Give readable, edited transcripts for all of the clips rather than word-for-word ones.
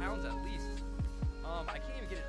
pounds at least. I can't even get it.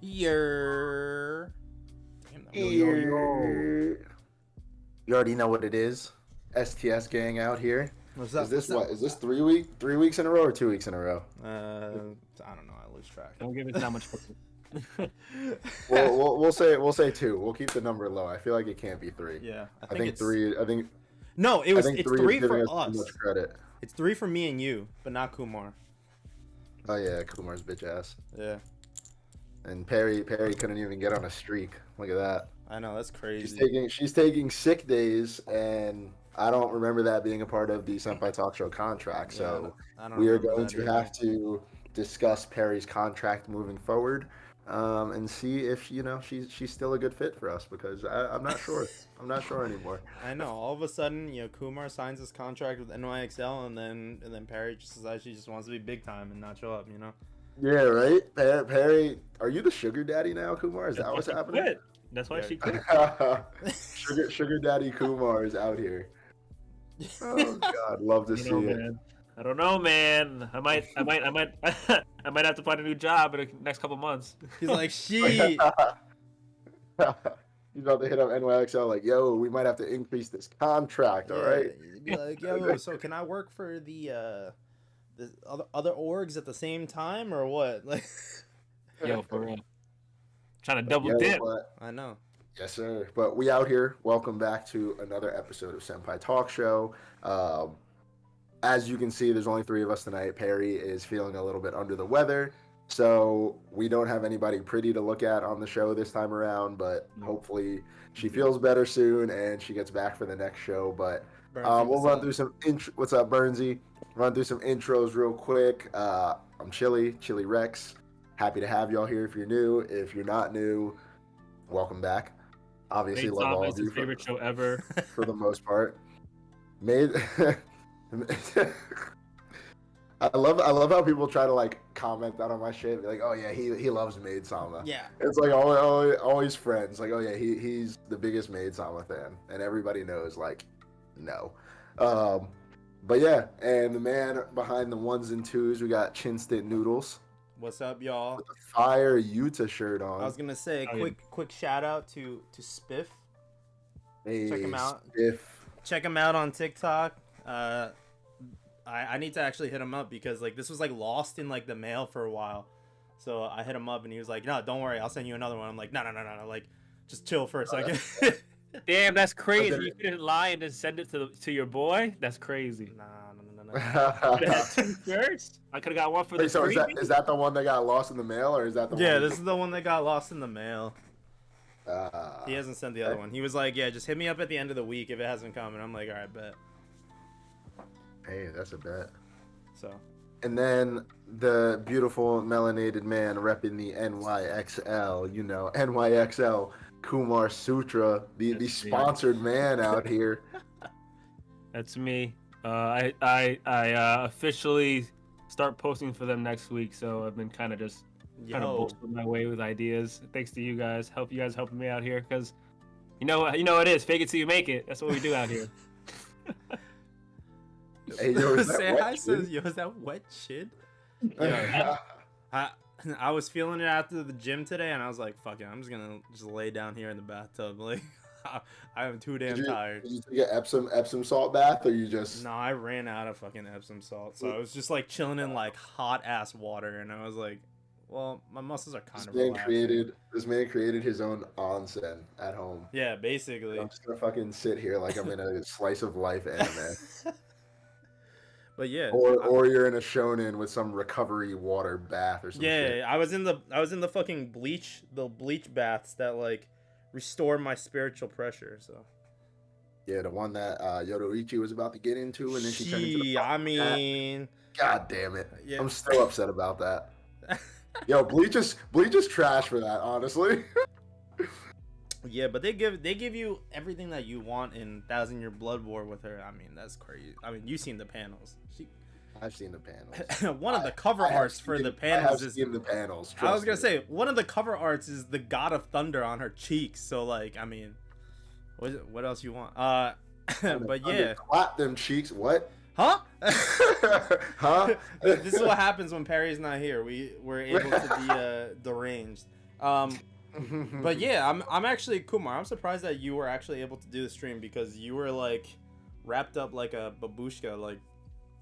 Yer. Damn, that was Yo, yo, yo. You already know what it is. STS gang out here. What's up? Is this what? Is this 3 weeks in a row or 2 weeks in a row? I don't know. I lose track. Don't give us that much. We'll say 2. We'll keep the number low. I feel like it can't be 3. Yeah, I think it's 3. I think no. It's 3 for us us. too much credit. It's 3 for me and you, but not Kumar. Oh yeah, Kumar's bitch ass. Yeah. And Pari couldn't even get on a streak. Look at that. I know, that's crazy. She's taking sick days, and I don't remember that being a part of the Senpai Talk Show contract. Yeah, So I don't we are remember going that to either. have to discuss Pari's contract moving forward, and see if she's still a good fit for us, because I'm not sure. I'm not sure anymore. I know. All of a sudden, Kumar signs his contract with NYXL, and then Pari just decides she just wants to be big time and not show up. Yeah, right. Pari, are you the sugar daddy now, Kumar? Is that what's happening? Quit. That's why she quit. sugar daddy Kumar is out here. Oh God, love to see it. Man. I don't know, man. I might I might have to find a new job in the next couple months. He's like, shit. He's about to hit up NYXL like, yo, we might have to increase this contract, all right? He'd be like, yo, so can I work for the other orgs at the same time or what? Like, Yo, for real. Trying to double dip. I know. Yes, sir. But we out here. Welcome back to another episode of Senpai Talk Show. As you can see, there's only 3 of us tonight. Pari is feeling a little bit under the weather, so we don't have anybody pretty to look at on the show this time around, but hopefully she feels better soon and she gets back for the next show. But we'll run through some what's up, Burnsy? Run through some intros real quick. I'm Chili Rex. Happy to have y'all here if you're new. If you're not new, welcome back. Obviously, love all of you. Favorite show ever for the most part. Made. I love how people try to like comment that on my shit. Be like, oh yeah, he loves Maid Sama. Yeah. It's like always friends. Like, oh yeah, he's the biggest Maid Sama fan, and everybody knows like, no. But yeah, and the man behind the 1s and 2s, we got Chinn Noodles. What's up, y'all? With the fire Utah shirt on. I was gonna say quick shout out to Spiff. Hey, check him out. Spiff. Check him out on TikTok. I need to actually hit him up because like this was like lost in like the mail for a while. So I hit him up and he was like, no, don't worry, I'll send you another one. I'm like, no, like just chill for a second. Damn, that's crazy. You couldn't lie and just send it to your boy? That's crazy. No. First, I could have got one for the so is that the one that got lost in the mail, or is that the one? Yeah, this is the one that got lost in the mail. He hasn't sent the other one. He was like, yeah, just hit me up at the end of the week if it hasn't come. And I'm like, all right, bet. Hey, that's a bet. So. And then the beautiful melanated man repping the NYXL, NYXL, Kumar Sutra, the sponsored man out here. That's me. I officially start posting for them next week, so I've been kind of bolstering my way with ideas. Thanks to you guys. Hope you guys helping me out here, because you know it is. Fake it till you make it. That's what we do out here. Hey, yo, is that wet shit? Yo, I was feeling it after the gym today, and I was like, fuck it, I'm just gonna lay down here in the bathtub. Like, I'm too damn tired. Did you take an Epsom salt bath, or you just? No, I ran out of fucking Epsom salt, so I was just like chilling in like hot ass water, and I was like, well, my muscles are kind of relaxing. This man created his own onsen at home. Yeah, basically. I'm just gonna fucking sit here like I'm in a slice of life anime. But yeah, or you're in a shonen with some recovery water bath or something. Yeah, I was in the fucking bleach baths that like restore my spiritual pressure. So yeah, the one that Yoruichi was about to get into, and then she turned into the God damn it! Yeah. I'm still upset about that. Yo, bleach is trash for that, honestly. Yeah, but they give you everything that you want in 1,000-Year Blood War with her. I mean, that's crazy. I mean, you've seen the panels. I've seen the panels. One of the cover arts for the panels is in the panels. I was gonna say one of the cover arts is the God of Thunder on her cheeks. So like, I mean, what else you want? But yeah, clap them cheeks. What? Huh? Huh? This is what happens when Pari's not here. We're able to be deranged. But yeah, I'm actually Kumar. I'm surprised that you were actually able to do the stream because you were like wrapped up like a babushka, like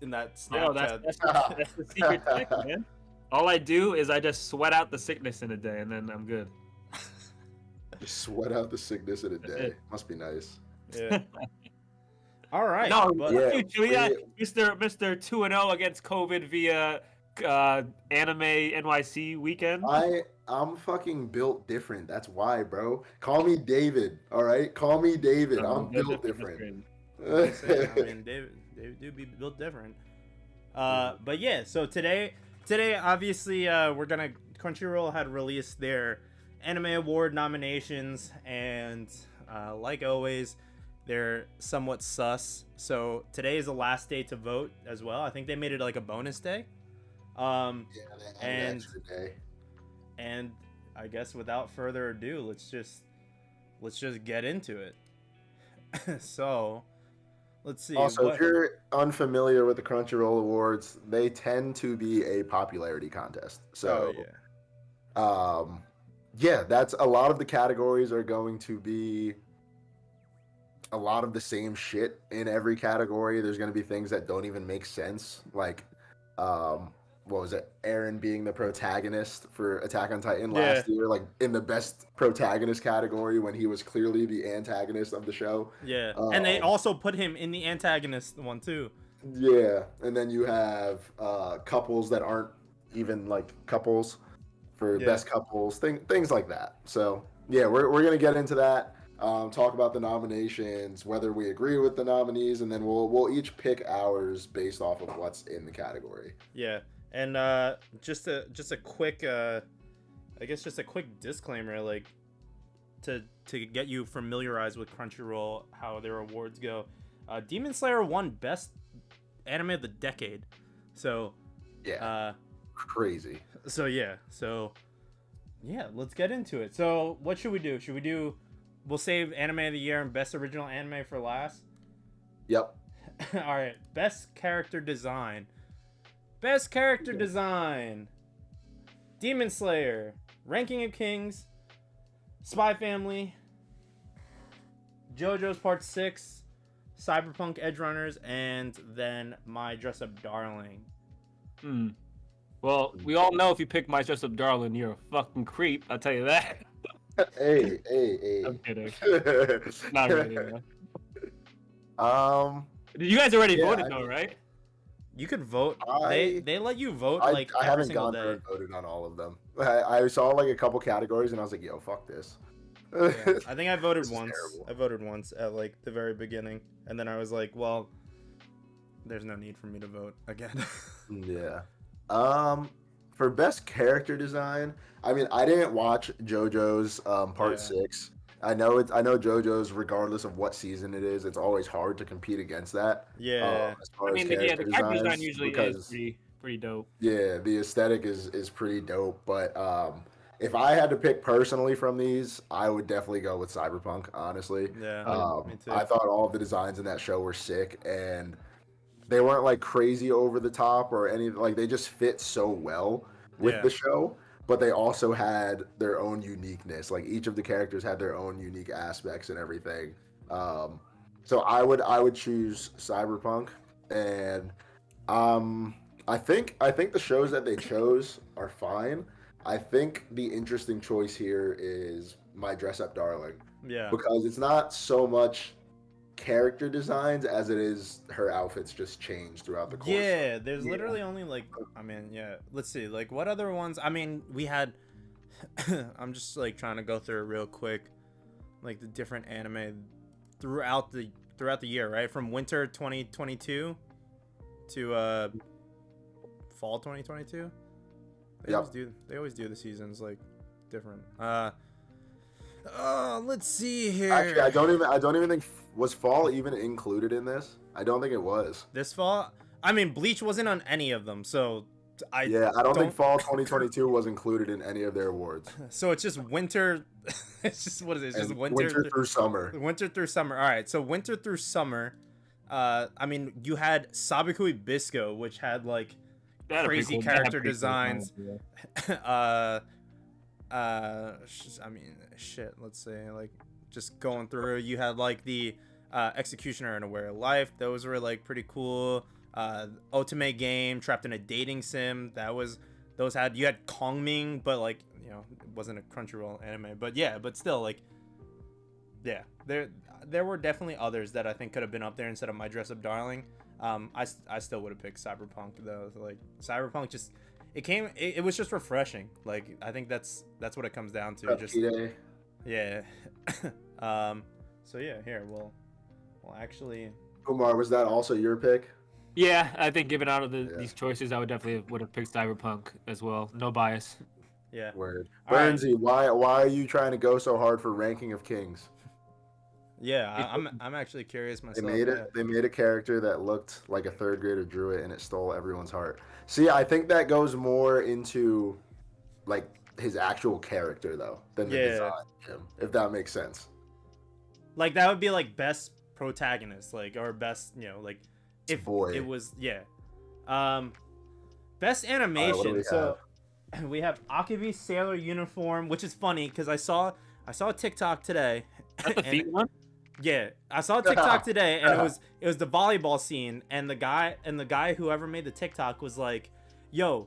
in that Oh, Snapchat. that's the secret trick, man. All I do is I just sweat out the sickness in a day, and then I'm good. Just sweat out the sickness in a day. Must be nice. Yeah. All right. No, but yeah, you, Julia, Mr. 2-0 against COVID via Anime NYC weekend. I'm fucking built different. That's why, bro. Call me David. All right, call me David. I'm built different. I mean, David do be built different. But yeah, so today obviously Crunchyroll had released their anime award nominations, and like always, they're somewhat sus. So today is the last day to vote as well. I think they made it like a bonus day. Yeah, they had an extra day. And I guess without further ado, let's just get into it. So, let's see. Also, if you're unfamiliar with the Crunchyroll Awards, they tend to be a popularity contest. So, yeah, that's a lot of the categories are going to be a lot of the same shit in every category. There's going to be things that don't even make sense, like what was it? Aaron being the protagonist for Attack on Titan last year, like in the best protagonist category when he was clearly the antagonist of the show. Yeah, and they also put him in the antagonist one too. Yeah, and then you have couples that aren't even like couples for best couples, things like that. So yeah, we're gonna get into that. Talk about the nominations, whether we agree with the nominees, and then we'll each pick ours based off of what's in the category. Yeah. And just a quick I guess just a quick disclaimer, like to get you familiarized with Crunchyroll, how their awards go. Demon Slayer won best anime of the decade. So crazy. So yeah, let's get into it. So what should we do? We'll save anime of the year and best original anime for last. Yep. All right, best character design. Best character design. Demon Slayer, Ranking of Kings, Spy Family, JoJo's Part 6, Cyberpunk Edge Runners, and then My Dress Up Darling. Well, we all know if you pick My Dress Up Darling, you're a fucking creep. I'll tell you that. Hey. I'm kidding. Not really, man. You guys already voted though, right? You could vote. They let you vote like I every haven't single gone day. through and voted on all of them. I saw like a couple categories and I was like, yo, fuck this. Yeah, I think I voted This is once. terrible. I voted once at like the very beginning, and then I was like, well, there's no need for me to vote again. Yeah. For best character design, I mean, I didn't watch JoJo's Part 6. I know JoJo's, regardless of what season it is, it's always hard to compete against that. Yeah. As far I mean, as the character character design designs, usually because, is pretty dope. Yeah, the aesthetic is pretty dope. But if I had to pick personally from these, I would definitely go with Cyberpunk, honestly. Yeah, me too. I thought all of the designs in that show were sick, and they weren't like crazy over the top or anything. Like, they just fit so well with the show. But they also had their own uniqueness. Like, each of the characters had their own unique aspects and everything. So I would choose Cyberpunk, and I think the shows that they chose are fine. I think the interesting choice here is My Dress Up Darling. Yeah. Because it's not so much character designs as it is her outfits just change throughout the course. Yeah, there's literally only like, I mean, yeah. Let's see, like what other ones? I mean, we had. I'm just like trying to go through it real quick, like the different anime throughout the year, right? From winter 2022 to fall 2022. They always do the seasons like different. Let's see here. Actually, I don't even think was fall even included in this. I don't think it was. This fall, I mean, Bleach wasn't on any of them, so I don't think fall 2022 was included in any of their awards. So it's just winter. It's just what is it? It's just winter through summer. Winter through summer. All right, so winter through summer. I mean, you had Sabikui Bisco, which had like crazy character designs. I mean, shit. Let's say like just going through. You had like the Executioner and A Way of Life. Those were like pretty cool. Ultimate Game, Trapped in a Dating Sim. You had Kongming, but like it wasn't a Crunchyroll anime. But yeah, but still like yeah, there were definitely others that I think could have been up there instead of My Dress Up Darling. I still would have picked Cyberpunk though. Like Cyberpunk just it was just refreshing. Like I think that's what it comes down to. Just yeah. So yeah, here we'll actually. Kumar, was that also your pick? Yeah, I think given out of these choices, I would have picked Cyberpunk as well. No bias. Yeah. Word. All right. Bernsey, why are you trying to go so hard for ranking of kings? Yeah, I'm actually curious myself. They made a character that looked like a third grader drew it, and it stole everyone's heart. See, I think that goes more into like his actual character though than the design of him, if that makes sense. Like that would be like best protagonist, like or best, like if Boy. it was best animation. So we have Akibi's sailor uniform, which is funny because I saw a TikTok today. Is that the feet one? Yeah, I saw a TikTok today, and it was the volleyball scene, and the guy whoever made the TikTok was like, "Yo,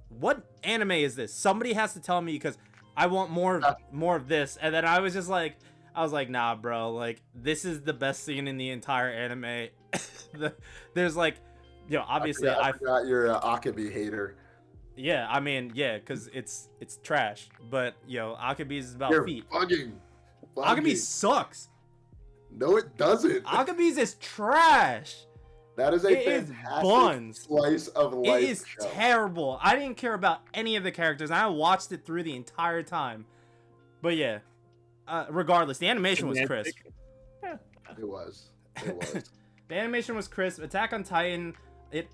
what anime is this? Somebody has to tell me because I want more of this." And then I was like, "Nah, bro. Like this is the best scene in the entire anime." There's like, obviously I forgot you're an Akibi hater. Yeah, I mean, yeah, because it's trash. But Akibi's is about You're feet. Bugging. Akibi sucks. No, it doesn't. Akibi's is trash. That is a fantastic slice of life. It is terrible. I didn't care about any of the characters. I watched it through the entire time. But yeah, regardless, the animation was crisp. It was. The animation was crisp. Attack on Titan, it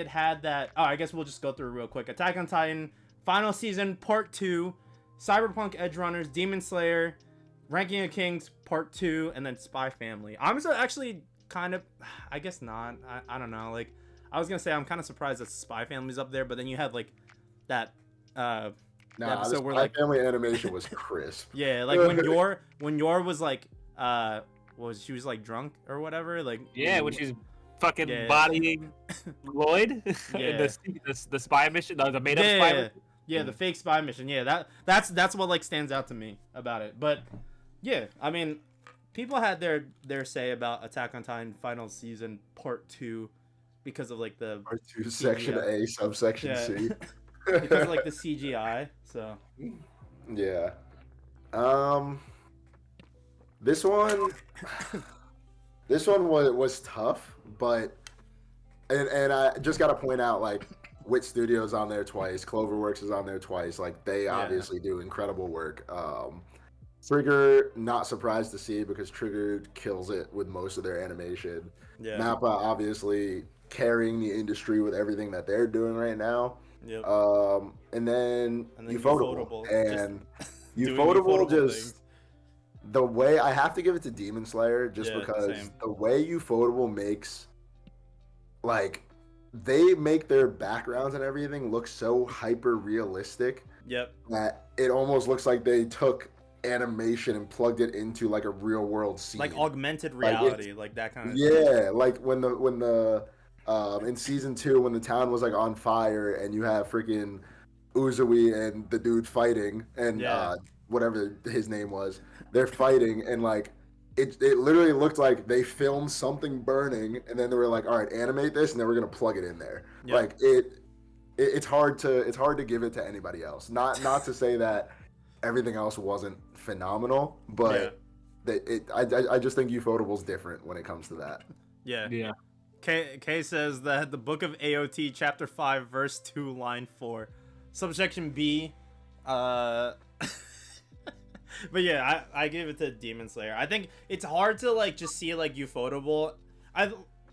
had that. Oh, I guess we'll just go through real quick. Attack on Titan, Final Season, Part 2, Cyberpunk Edge Runners, Demon Slayer, Ranking of Kings, Part 2, and then Spy Family. I'm actually kind of, I guess not. I don't know. Like, I was going to say, I'm kind of surprised that Spy Family's up there, but then you had, like, that episode where, like... Family animation was crisp. Yeah, like, when Yor was, like, she was, like, drunk or whatever? Like... Yeah, when she's fucking bodying Lloyd in the spy mission, the made-up spy mission. Yeah, the fake spy mission. Yeah, that's what, like, stands out to me about it. But... yeah, I mean, people had their say about Attack on Titan Final Season Part 2 because of like the Part 2 Section A subsection C. Because of like the CGI. So yeah, this one was tough, but and I just gotta point out like Wit Studios on there twice, Cloverworks is on there twice. Like they obviously do incredible work. Trigger, not surprised to see because Trigger kills it with most of their animation. Yeah. Mappa obviously carrying the industry with everything that they're doing right now. Yep. And then Ufotable. And Ufotable just the way I have to give it to Demon Slayer just because the way Ufotable makes like they make their backgrounds and everything look so hyper realistic. Yep. That it almost looks like they took animation and plugged it into like a real world scene, like augmented reality, like that kind of thing. Like when the in season 2 when the town was like on fire and you have freaking Uzui and the dude fighting and whatever his name was, they're fighting and like it literally looked like they filmed something burning and then they were like, all right, animate this and then we're gonna plug it in there. Like it's hard to give it to anybody else. Not to say that everything else wasn't phenomenal, but I just think Ufotable's different when it comes to that. Yeah. K says that the Book of AOT, Chapter 5, Verse 2, Line 4, subsection B. But yeah, I give it to Demon Slayer. I think it's hard to like just see like Ufotable.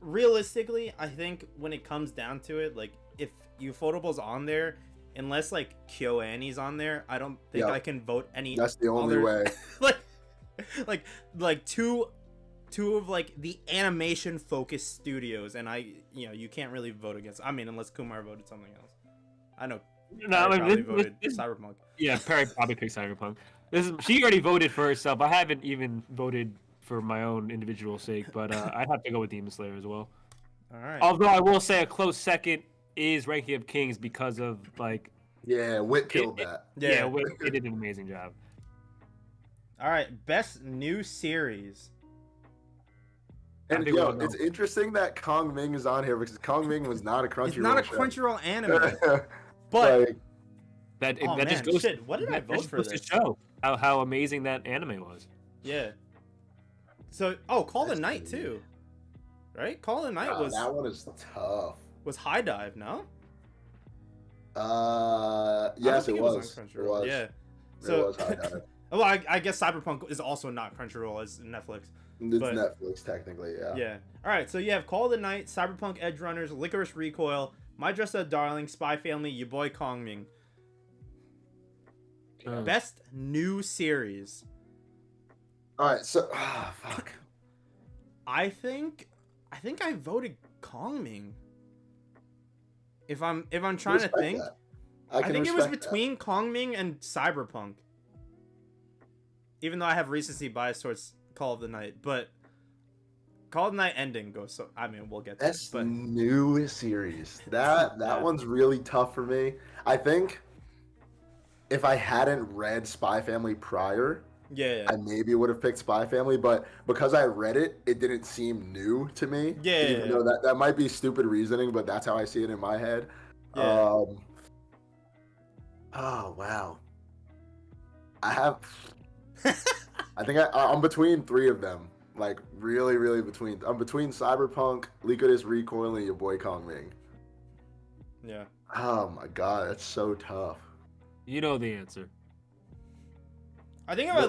Realistically, I think when it comes down to it, like if Ufotable's on there, unless like KyoAni's on there, I don't think I can vote any. That's the only way. like two of like the animation focused studios, and you can't really vote against. I mean, unless Kumar voted something else. I know No, I mean, probably voted this- Cyberpunk. yeah, Perry probably picked Cyberpunk. She already voted for herself. I haven't even voted for my own individual sake, but I'd have to go with Demon Slayer as well. All right. Although I will say a close second is Ranking of Kings because of like Yeah, Wit killed that. yeah, they did an amazing job. All right. Best new series. And I think we all yo, know. it's interesting that Kong Ming is on here because Kong Ming was not a Crunchyroll. It's not a show. Crunchyroll anime, but Like, That oh that man, just goes. shit. What did I that vote just for goes this? to show how amazing that anime was. Yeah. So, Call the Night too, right? Call the Night that one is tough. was High Dive, no? Yes, think it was. on It Crunchyroll. was. Yeah. It So, was High Dive. well, I guess Cyberpunk is also not Crunchyroll as Netflix. It's But- Netflix technically, yeah. Yeah. All right. So you have Call of the Night, Cyberpunk Edge Runners, Licorice Recoil, My Dress Up Darling, Spy Family, Your Boy Kong Ming. Best new series. All right, so fuck. I think I voted Kong Ming. If I'm trying to Respect think, that. I can think it was respect that. between Kong Ming and Cyberpunk. Even though I have recency bias towards Call of the Night, but Call of the Night ending goes so. I mean, we'll get to it, Best but new series. That Yeah. one's really tough for me. I think if I hadn't read Spy Family prior, yeah, I maybe would have picked Spy Family, but because I read it, it didn't seem new to me. Yeah. Even though that might be stupid reasoning, but that's how I see it in my head. Yeah. Oh wow. I have. I think I'm between three of them. Like really between. I'm between Cyberpunk, Licorice Recoil, and Your Boy Kong Ming. yeah. Oh my god, that's so tough. You know the answer. I think if I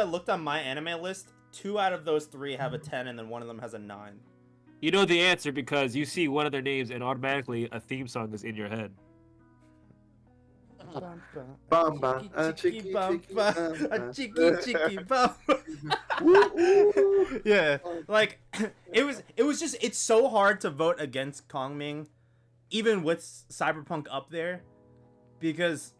looked on my anime list, 2 out of those 3 have a 10, and then one of them has a 9. You know the answer because you see one of their names and automatically a theme song is in your head. Bum, bum, Chicky, bum, chicky, bum, bum, a bum. chicky bum. Woo, woo. Yeah, like it was just it's so hard to vote against Kong Ming, even with Cyberpunk up there, because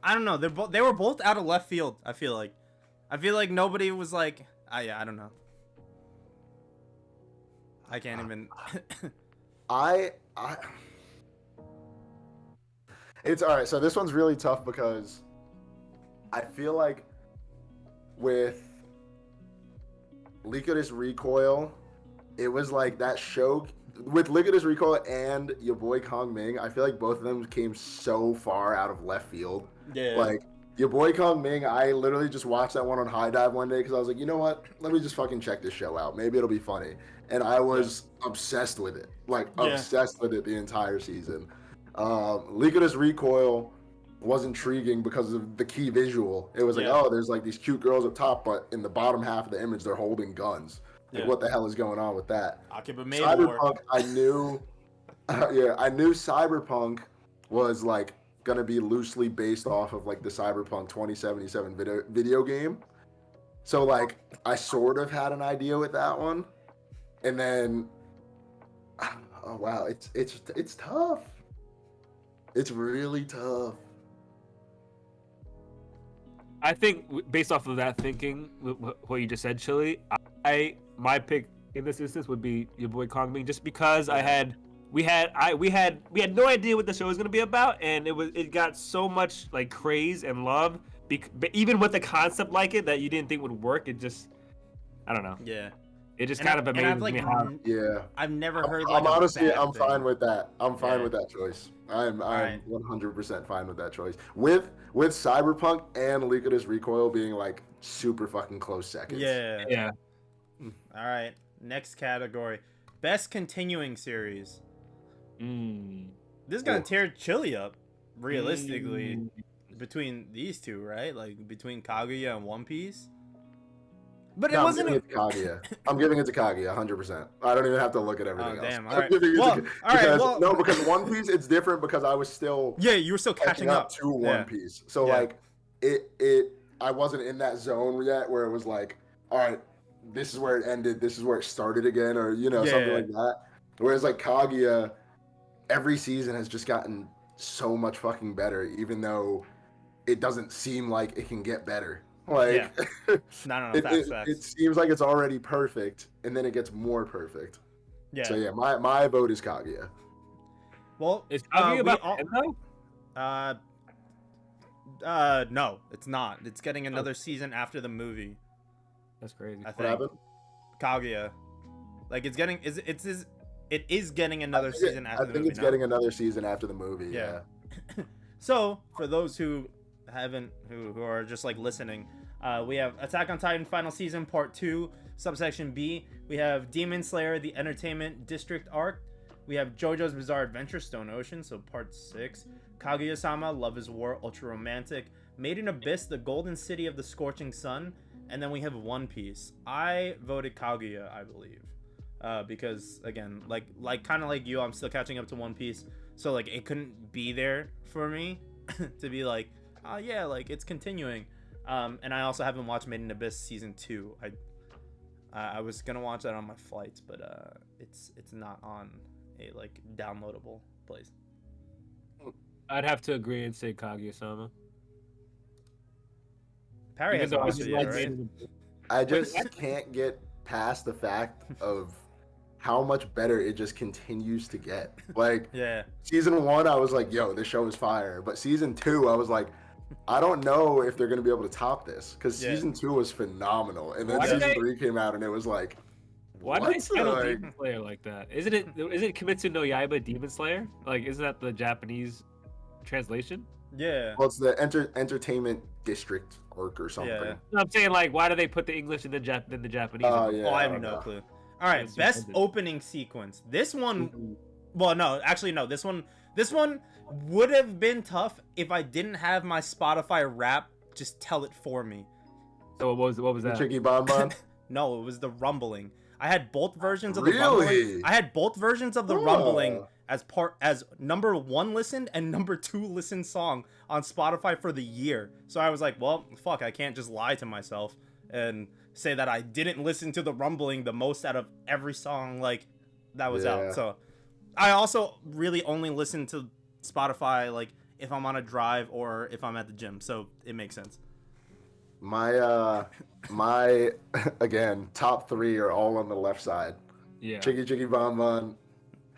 I don't know they were both out of left field. I feel like nobody was like yeah, I don't know. I can't even. It's all right. So this one's really tough because I feel like with Licorice Recoil, it was like that show with Licorice Recoil and Your Boy Kong Ming. I feel like both of them came so far out of left field. Yeah. Like Your Boy Kong Ming, I literally just watched that one on High Dive one day because I was like, you know what? Let me just fucking check this show out. Maybe it'll be funny. And I was obsessed with it. Like obsessed with it the entire season. Licorice Recoil was intriguing because of the key visual. It was like, oh, there's like these cute girls up top, but in the bottom half of the image, they're holding guns. Like, what the hell is going on with that? Cyberpunk, I knew, I knew Cyberpunk was like gonna be loosely based off of like the Cyberpunk 2077 video game. So like, I sort of had an idea with that one, and then, oh wow, it's tough. It's really tough. I think based off of that thinking, what you just said, Chili, my pick in this instance would be Your Boy Kong Ming, just because we had no idea what the show was gonna be about, and it got so much like craze and love, but even with the concept like it that you didn't think would work, it just, I don't know. Yeah. It just kind of amazes me how. Yeah. I've never heard. I'm like, honestly, a bad I'm thing. fine with that. I'm fine with that choice. I'm right. 100% fine with that choice. With Cyberpunk and Licorice Recoil being like super fucking close seconds. Yeah. Yeah. All right. Next category: best continuing series. This is gonna tear Chili up, realistically, between these two, right? Like between Kaguya and One Piece. But it wasn't. I'm giving it to Kaguya 100%. I don't even have to look at everything else. Damn. All right. Because One Piece, it's different because I was still. Yeah, you were still catching up to One Piece. So like, I wasn't in that zone yet where it was like, all right, this is where it ended, this is where it started again, or something like that. Whereas like Kaguya, every season has just gotten so much fucking better, even though it doesn't seem like it can get better. Like, No, it, facts, it, facts. it seems like it's already perfect, and then it gets more perfect. Yeah. So yeah, my vote is Kaguya. Well, Is Kaguya we about all- to end, though? No, it's not. It's getting another season after the movie. That's crazy. I What think. happened? Kaguya, like it is getting another season after I the think movie. it's now. getting another season after the movie. Yeah. Yeah. So for those who are just like listening, we have Attack on Titan final season part 2, subsection B. We have Demon Slayer: The Entertainment District arc. We have JoJo's Bizarre Adventure Stone Ocean, so part 6. Kaguya-sama: Love is War Ultra Romantic. Made in Abyss: The Golden City of the Scorching Sun. And then we have One Piece. I voted Kaguya, I believe, because again, like kind of like you, I'm still catching up to One Piece, so like it couldn't be there for me to be like, oh yeah, like it's continuing. And I also haven't watched Made in Abyss season 2. I was gonna watch that on my flights, but it's not on a like downloadable place. I'd have to agree and say Kaguya-sama. Parry Even has though I watched just it, like right? season- I just can't get past the fact of how much better it just continues to get. Like, Yeah. season 1, I was like, yo, this show is fire. But season 2, I was like, I don't know if they're going to be able to top this. Because Yeah. season 2 was phenomenal. And then Why did season they- 3 came out, and it was like, Why do what? they title Like, Demon Slayer like that? Is it Kimetsu no Yaiba Demon Slayer? Like, isn't that the Japanese translation? Yeah. well, it's the entertainment district arc or something. Yeah. No, I'm saying, like, why do they put the English in the Japanese? Oh, yeah. Oh, I have don't no know. clue. All right, It's best stupid. opening sequence. This one, well, no, actually, no. This one would have been tough if I didn't have my Spotify rap just tell it for me. So what was that? Chicky Bonbon? No, it was the rumbling. I had both versions of the Really? rumbling. I had both versions of the Huh. rumbling as number 1 listened and number 2 listened song on Spotify for the year. So I was like, well, fuck, I can't just lie to myself and say that I didn't listen to the rumbling the most out of every song like that was Yeah. out. So I also really only listen to Spotify like if I'm on a drive or if I'm at the gym. So it makes sense. My again, top 3 are all on the left side. Yeah. Chicky Bonbon,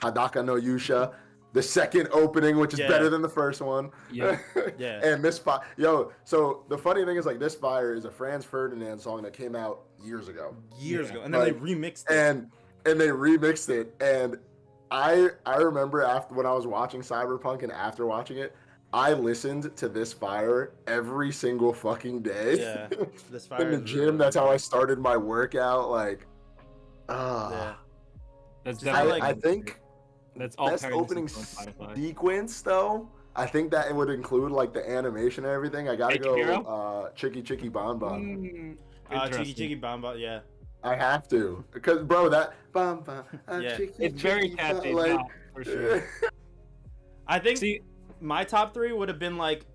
Hadaka no Yusha, the second opening, which is Yeah. better than the first one. Yeah. Yeah. And Miss Fire. Yo, so the funny thing is, like, This Fire is a Franz Ferdinand song that came out years ago. Years Yeah. ago. And then Like, they remixed it. And they remixed it. And I remember after when I was watching Cyberpunk and after watching it, I listened to This Fire every single fucking day. Yeah. This Fire In the is gym, really that's how I good. started my workout. Like, Yeah. That's Just how, definitely. like- I think that's all best parodies opening on Spotify. sequence though. I think that it would include like the animation and everything. I gotta Naked Hero? go Chicky Bon Bon. Interesting. Cheeky Cheeky Bamba, yeah. I have to, because bro, that Bon Bon. Yeah. It's very catchy, no, for sure. I think See, my top 3 would have been like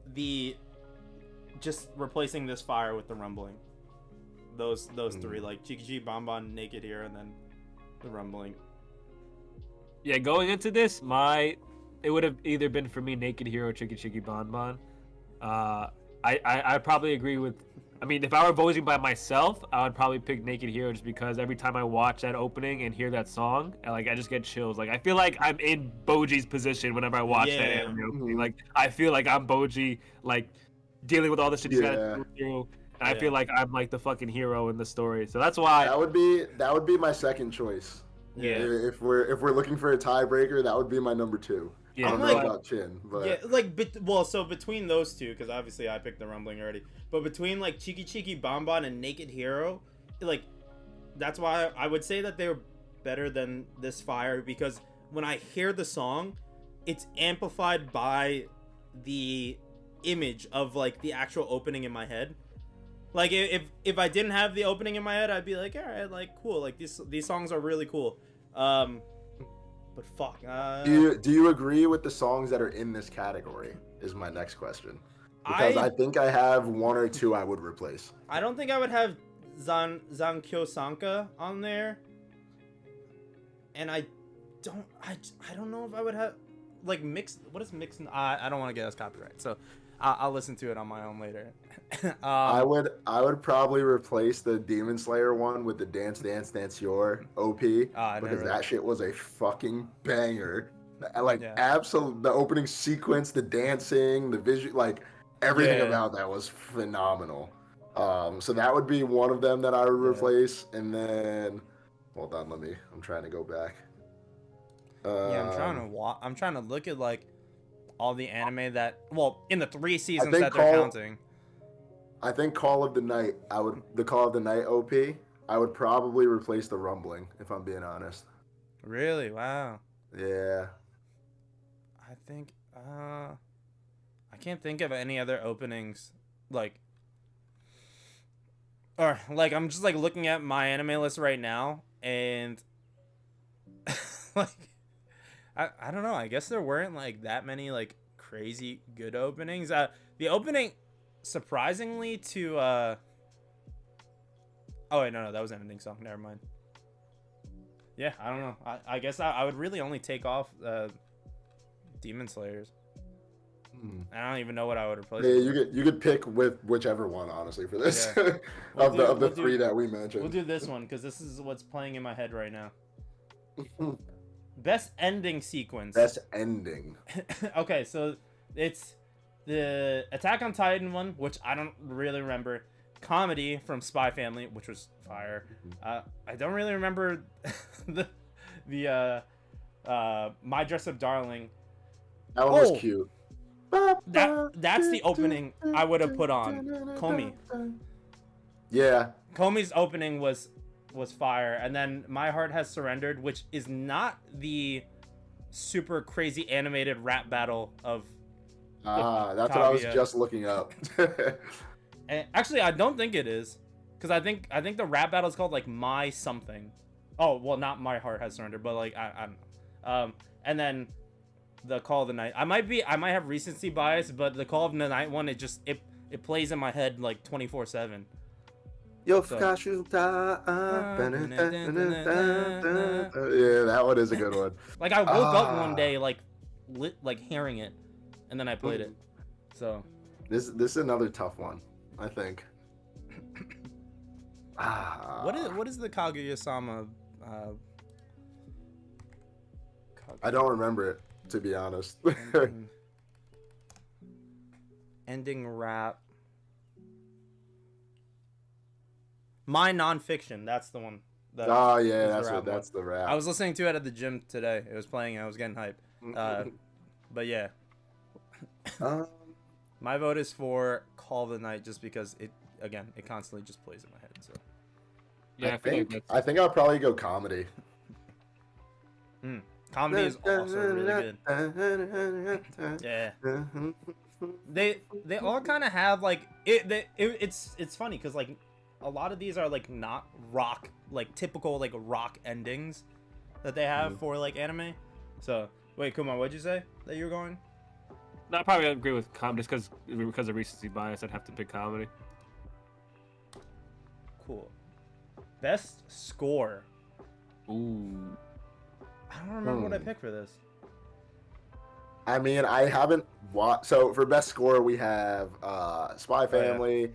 just replacing This Fire with the rumbling. Those 3, like Cheeky Cheeky Bonbon, Naked Hero, and then the rumbling. yeah, going into this, it would have either been for me Naked Hero, Chicky Bon Bon. I probably agree with. I mean, if I were voting by myself, I would probably pick Naked Hero just because every time I watch that opening and hear that song, I just get chills. Like I feel like I'm in Boji's position whenever I watch that Yeah. anime opening. Mhm. Like I feel like I'm Boji, like dealing with all the shit he's got Yeah. to go through. And I Yeah. feel like I'm like the fucking hero in the story. So that's why. That would be my second choice. Yeah. If we're looking for a tiebreaker, that would be my number 2. Yeah, I don't I'm know like- about Chin, but Yeah, like, so between those two, because obviously I picked the rumbling already, but between like Cheeky Cheeky Bonbon and Naked Hero, like, that's why I would say that they were better than This Fire, because when I hear the song, it's amplified by the image of like the actual opening in my head. Like if I didn't have the opening in my head, I'd be like, all right, like cool, like these songs are really cool. But fuck. do you agree with the songs that are in this category? Is my next question. Because I think I have 1 or 2 I would replace. I don't think I would have Zankyo Sanka on there, and I don't know if I would have. like mixed. What is mixed? I don't want to get us copyright, so I'll listen to it on my own later. I would probably replace the Demon Slayer one with the Dance Dance Dance Your OP because that shit was a fucking banger. Like absolute, the opening sequence, the dancing, the visual, like everything about that was phenomenal. So that would be one of them that I would replace, and then hold on, I'm trying to go back. I'm trying to look at like all the anime that, well, in the 3 seasons that they're counting. I think Call of the Night, the Call of the Night OP, I would probably replace the Rumbling, if I'm being honest. Really? Wow. Yeah. I think, I can't think of any other openings, like, or like, I'm just like looking at my anime list right now, and like, I don't know, I guess there weren't like that many like crazy good openings. The opening, surprisingly, to oh wait, no, that was an ending song, never mind. Yeah, I don't know, I guess I would really only take off Demon Slayers. I don't even know what I would replace. Yeah, you could pick with whichever one, honestly, for this. Yeah. of the three that we mentioned. We'll do this one because this is what's playing in my head right now. Best ending sequence. Best ending. Okay, so it's the Attack on Titan one, which I don't really remember. Comedy from Spy Family, which was fire. I don't really remember the My Dress Up Darling. That one was cute. That's the opening I would have put on Komi. Yeah. Komi's opening was fire, and then My Heart Has Surrendered, which is not the super crazy animated rap battle of that's what I was just looking up. And actually, I don't think it is, because I think the rap battle is called like My Something. Oh well, not My Heart Has Surrendered, but like I don't know. And then the Call of the Night. I might have recency bias, but the Call of the Night one, it plays in my head like 24/7. Yeah, that one is a good one. Like I woke up one day like hearing it, and then I played it. So this is another tough one, I think. What is the Kaguya-sama? I don't remember it, to be honest. Ending rap. My Nonfiction, that's the one. That's the rap. I was listening to it at the gym today. It was playing and I was getting hype. But yeah. My vote is for Call of the Night just because it constantly just plays in my head. So yeah, I think I'll probably go comedy. Comedy is also really good. Yeah. They all kind of have like it's funny because like a lot of these are like not rock, like typical like rock endings that they have for like anime. So wait, Kumar, what'd you say that you were going? No, I probably agree with comedy just because of recency bias. I'd have to pick comedy. Cool. Best score. Ooh. I don't remember what I picked for this. I mean, I haven't watched. So for best score, we have Spy Family,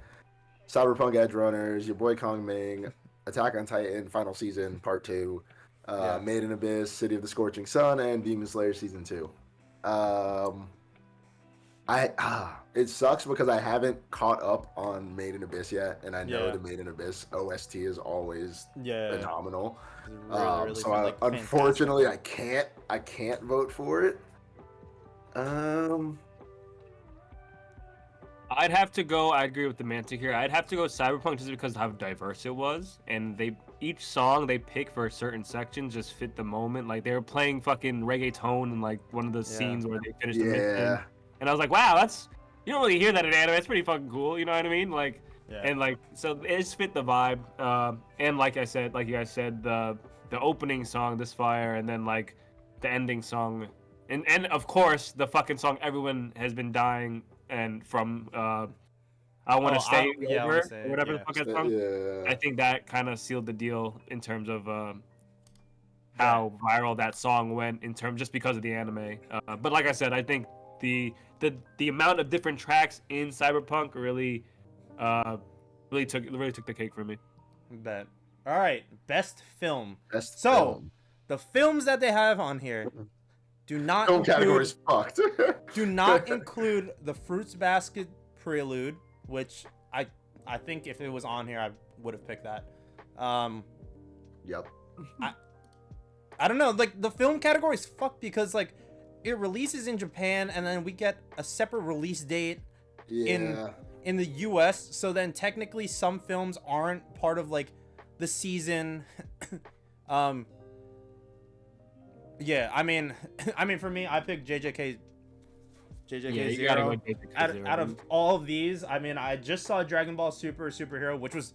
Cyberpunk Edge Runners, Your Boy Kong Ming, Attack on Titan Final Season Part 2, Made in Abyss, City of the Scorching Sun, and Demon Slayer Season 2. It sucks because I haven't caught up on Made in Abyss yet, and I know the Made in Abyss OST is always phenomenal. Really so fun, unfortunately, I can't vote for it. I'd have to go. I agree with the Mantic here. I'd have to go Cyberpunk just because of how diverse it was, and each song they pick for a certain section just fit the moment. Like they were playing fucking reggaeton in like one of the scenes where they finished the mission, and I was like, wow, you don't really hear that in anime. It's pretty fucking cool. You know what I mean? Like, and like so it just fit the vibe. And like you guys said, the opening song, This Fire, and then like the ending song, and of course the fucking song everyone has been dying. And from I Want to Stay Over, or whatever the fuck that song. I think that kind of sealed the deal in terms of how viral that song went in terms just because of the anime. But like I said, I think the amount of different tracks in Cyberpunk really took the cake for me. Bet. All right, best film. Best So, film. the films that they have on here do not Film include, category's fucked. do not include the Fruits Basket Prelude, which I think if it was on here, I would have picked that. Yep. I don't know, like the film category is fucked because like it releases in Japan and then we get a separate release date Yeah. in the US, so then technically some films aren't part of like the season. Yeah, I mean for me, I picked JJK Yeah, you 0. gotta go JJK 0. Out of all of these, I mean, I just saw Dragon Ball Superhero, which was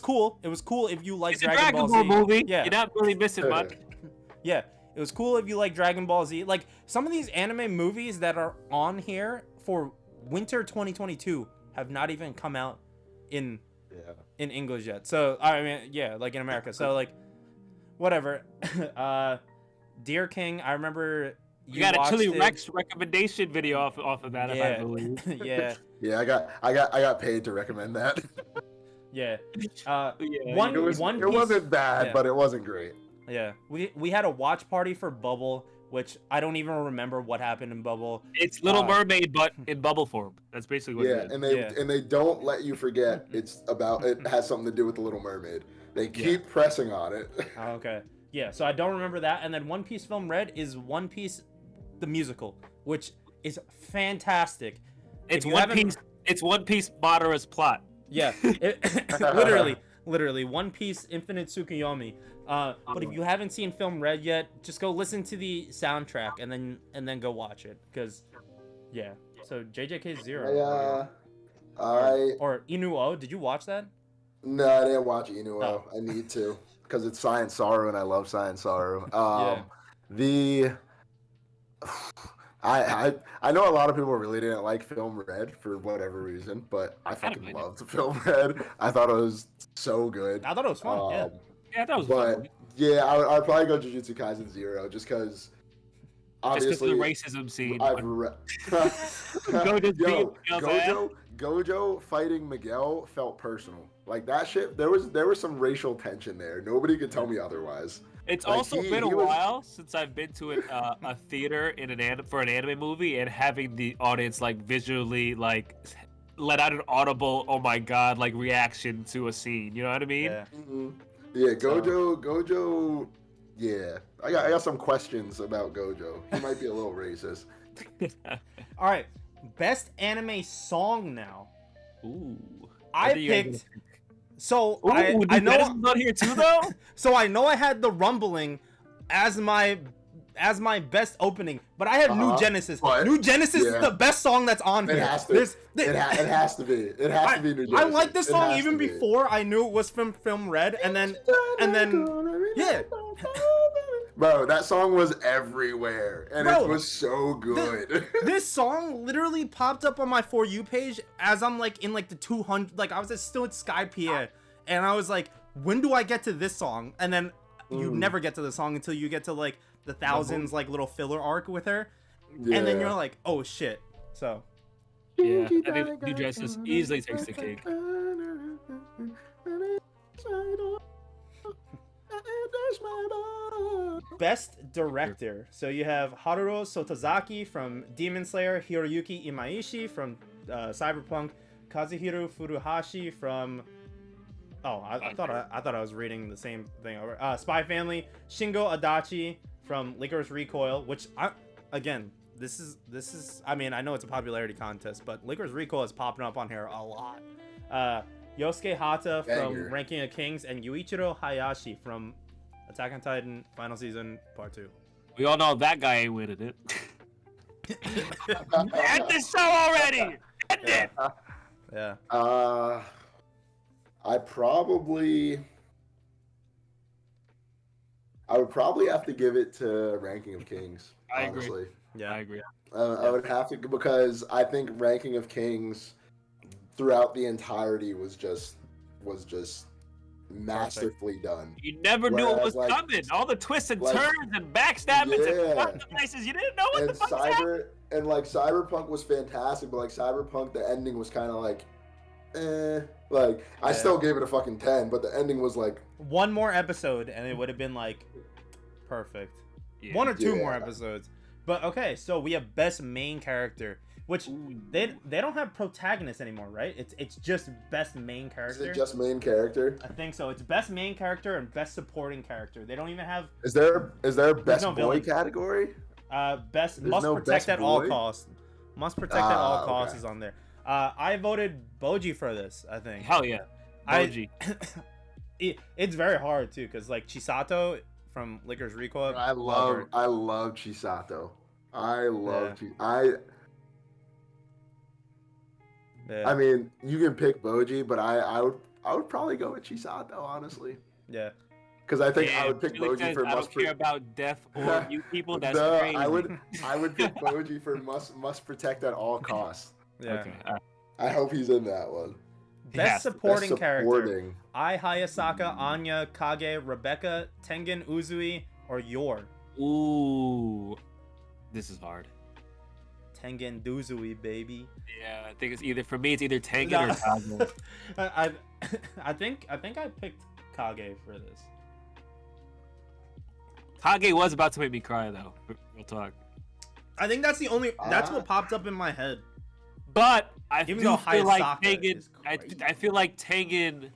cool. It was cool if you like It's a Dragon Ball Z. movie. Yeah. You're not really missing much. Yeah, it was cool if you like Dragon Ball Z. Like some of these anime movies that are on here for winter 2022 have not even come out in English yet. So I mean, yeah, like in America. So like, whatever. Dear King, I remember You got a watched Chili it. Rex recommendation video off of that, if I believe. Yeah, Yeah, I got paid to recommend that. yeah. Yeah, One It piece, wasn't bad, yeah. but it wasn't great. Yeah, we had a watch party for Bubble, which I don't even remember what happened in Bubble. It's Little Mermaid, but in bubble form. That's basically what Yeah, it is. and they don't let you forget it has something to do with the Little Mermaid. They keep pressing on it. Oh, okay. Yeah, so I don't remember that. And then One Piece Film Red is One Piece the musical, which is fantastic. It's If you One haven't- Piece. It's One Piece Madara's plot. Yeah, literally One Piece Infinite Tsukuyomi. But if you haven't seen Film Red yet, just go listen to the soundtrack and then go watch it, because yeah. So JJK 0. Or Inuo, did you watch that? No, I didn't watch Inuo. Oh. I need to, because it's Science Sorrow and I love Science Sorrow. Yeah. I know a lot of people really didn't like Film Red for whatever reason, but I fucking loved Film Red. I thought it was so good. I thought it was fun. Yeah. Yeah, that was But fun. yeah, I'd probably go Jujutsu Kaisen 0 just because. Just because Obviously, of the racism scene. I've read. Gojo fighting Miguel felt personal. Like that shit. There was some racial tension there. Nobody could tell me otherwise. It's Like, also he been a was- while since I've been to a theater in for an anime movie and having the audience like visually like let out an audible "oh my god" like reaction to a scene. You know what I mean? Yeah. Yeah, Gojo. Yeah, I got some questions about Gojo. He might be a little racist. All right, best anime song now. Ooh. I think you guys picked. gonna So Ooh, I New know. Medicine's on here too, though. So I know I had the Rumbling as my best opening, but I had New Genesis. but- New Genesis yeah. is the best song that's on It here. has to. There's- It has to be. It has to be New Jersey. I like this It song has even to be. before I knew it was from Film Red, and then yeah. Bro, that song was everywhere, and Bro, it was so good. This song literally popped up on my For You page as I'm like in like the 200, like I was still at Skypiea, and I was like, when do I get to this song? And then you never get to the song until you get to like the thousands like little filler arc with her, and then you're like, oh shit. So Yeah, I think New Genesis easily takes the cake. best director. So you have Haruo Sotozaki from Demon Slayer, Hiroyuki Imaishi from Cyberpunk, Kazuhiro Furuhashi from I thought I was reading the same thing over. Spy Family, Shingo Adachi from Licorice Recoil, which this is I mean, I know it's a popularity contest, but Licorice Recoil is popping up on here a lot. Yosuke Hata from Banger. Ranking of Kings, and Yuichiro Hayashi from Attack on Titan Final Season Part 2. We all know that guy ain't winning it. End the show already! End it! Yeah. I would probably have to give it to Ranking of Kings. I agree. Honestly. Yeah. I agree. I would have to, because I think Ranking of Kings throughout the entirety was just masterfully done. You never knew it was Whereas, like, coming. All the twists and like, turns and backstabbings yeah. and compromises. You didn't know what the fuck was happening. Cyberpunk was fantastic, but like Cyberpunk, the ending was kind of like, like I still gave it a fucking 10, but the ending was like one more episode and it would have been like perfect. Yeah. One or two more episodes. But okay, so we have best main character, which they don't have protagonist anymore, right? It's just best main character. Is it just main character? I think so. It's best main character and best supporting character. They don't even have Is there a best no boy villain. category? Best There's must no protect best at all boy? costs. Must protect at all costs okay. is on there. I voted Boji for this, I think. Hell yeah. Boji. It's very hard too, because like Chisato from Licorice Recoil. I love Chisato. I love I mean, you can pick Boji, but I would probably go with Chisato, honestly. Yeah. Because I think I Damn, would pick Julie Boji says, for I must don't care about deaf or mute people. That's no, crazy. I would pick Boji for must protect at all costs. Yeah. Okay. I hope he's in that one. Best supporting Best character. supporting. Ai Hayasaka, Anya, Kage, Rebecca, Tengen Uzui, or Yor. Ooh. This is hard. Tengen Uzui, baby. Yeah, I think it's either Tengen or Kage. I think I picked Kage for this. Kage was about to make me cry though. Real talk. I think that's the only. That's what popped up in my head. But I Even do though feel like Hayasaka Tengen. is I crazy. feel like Tengen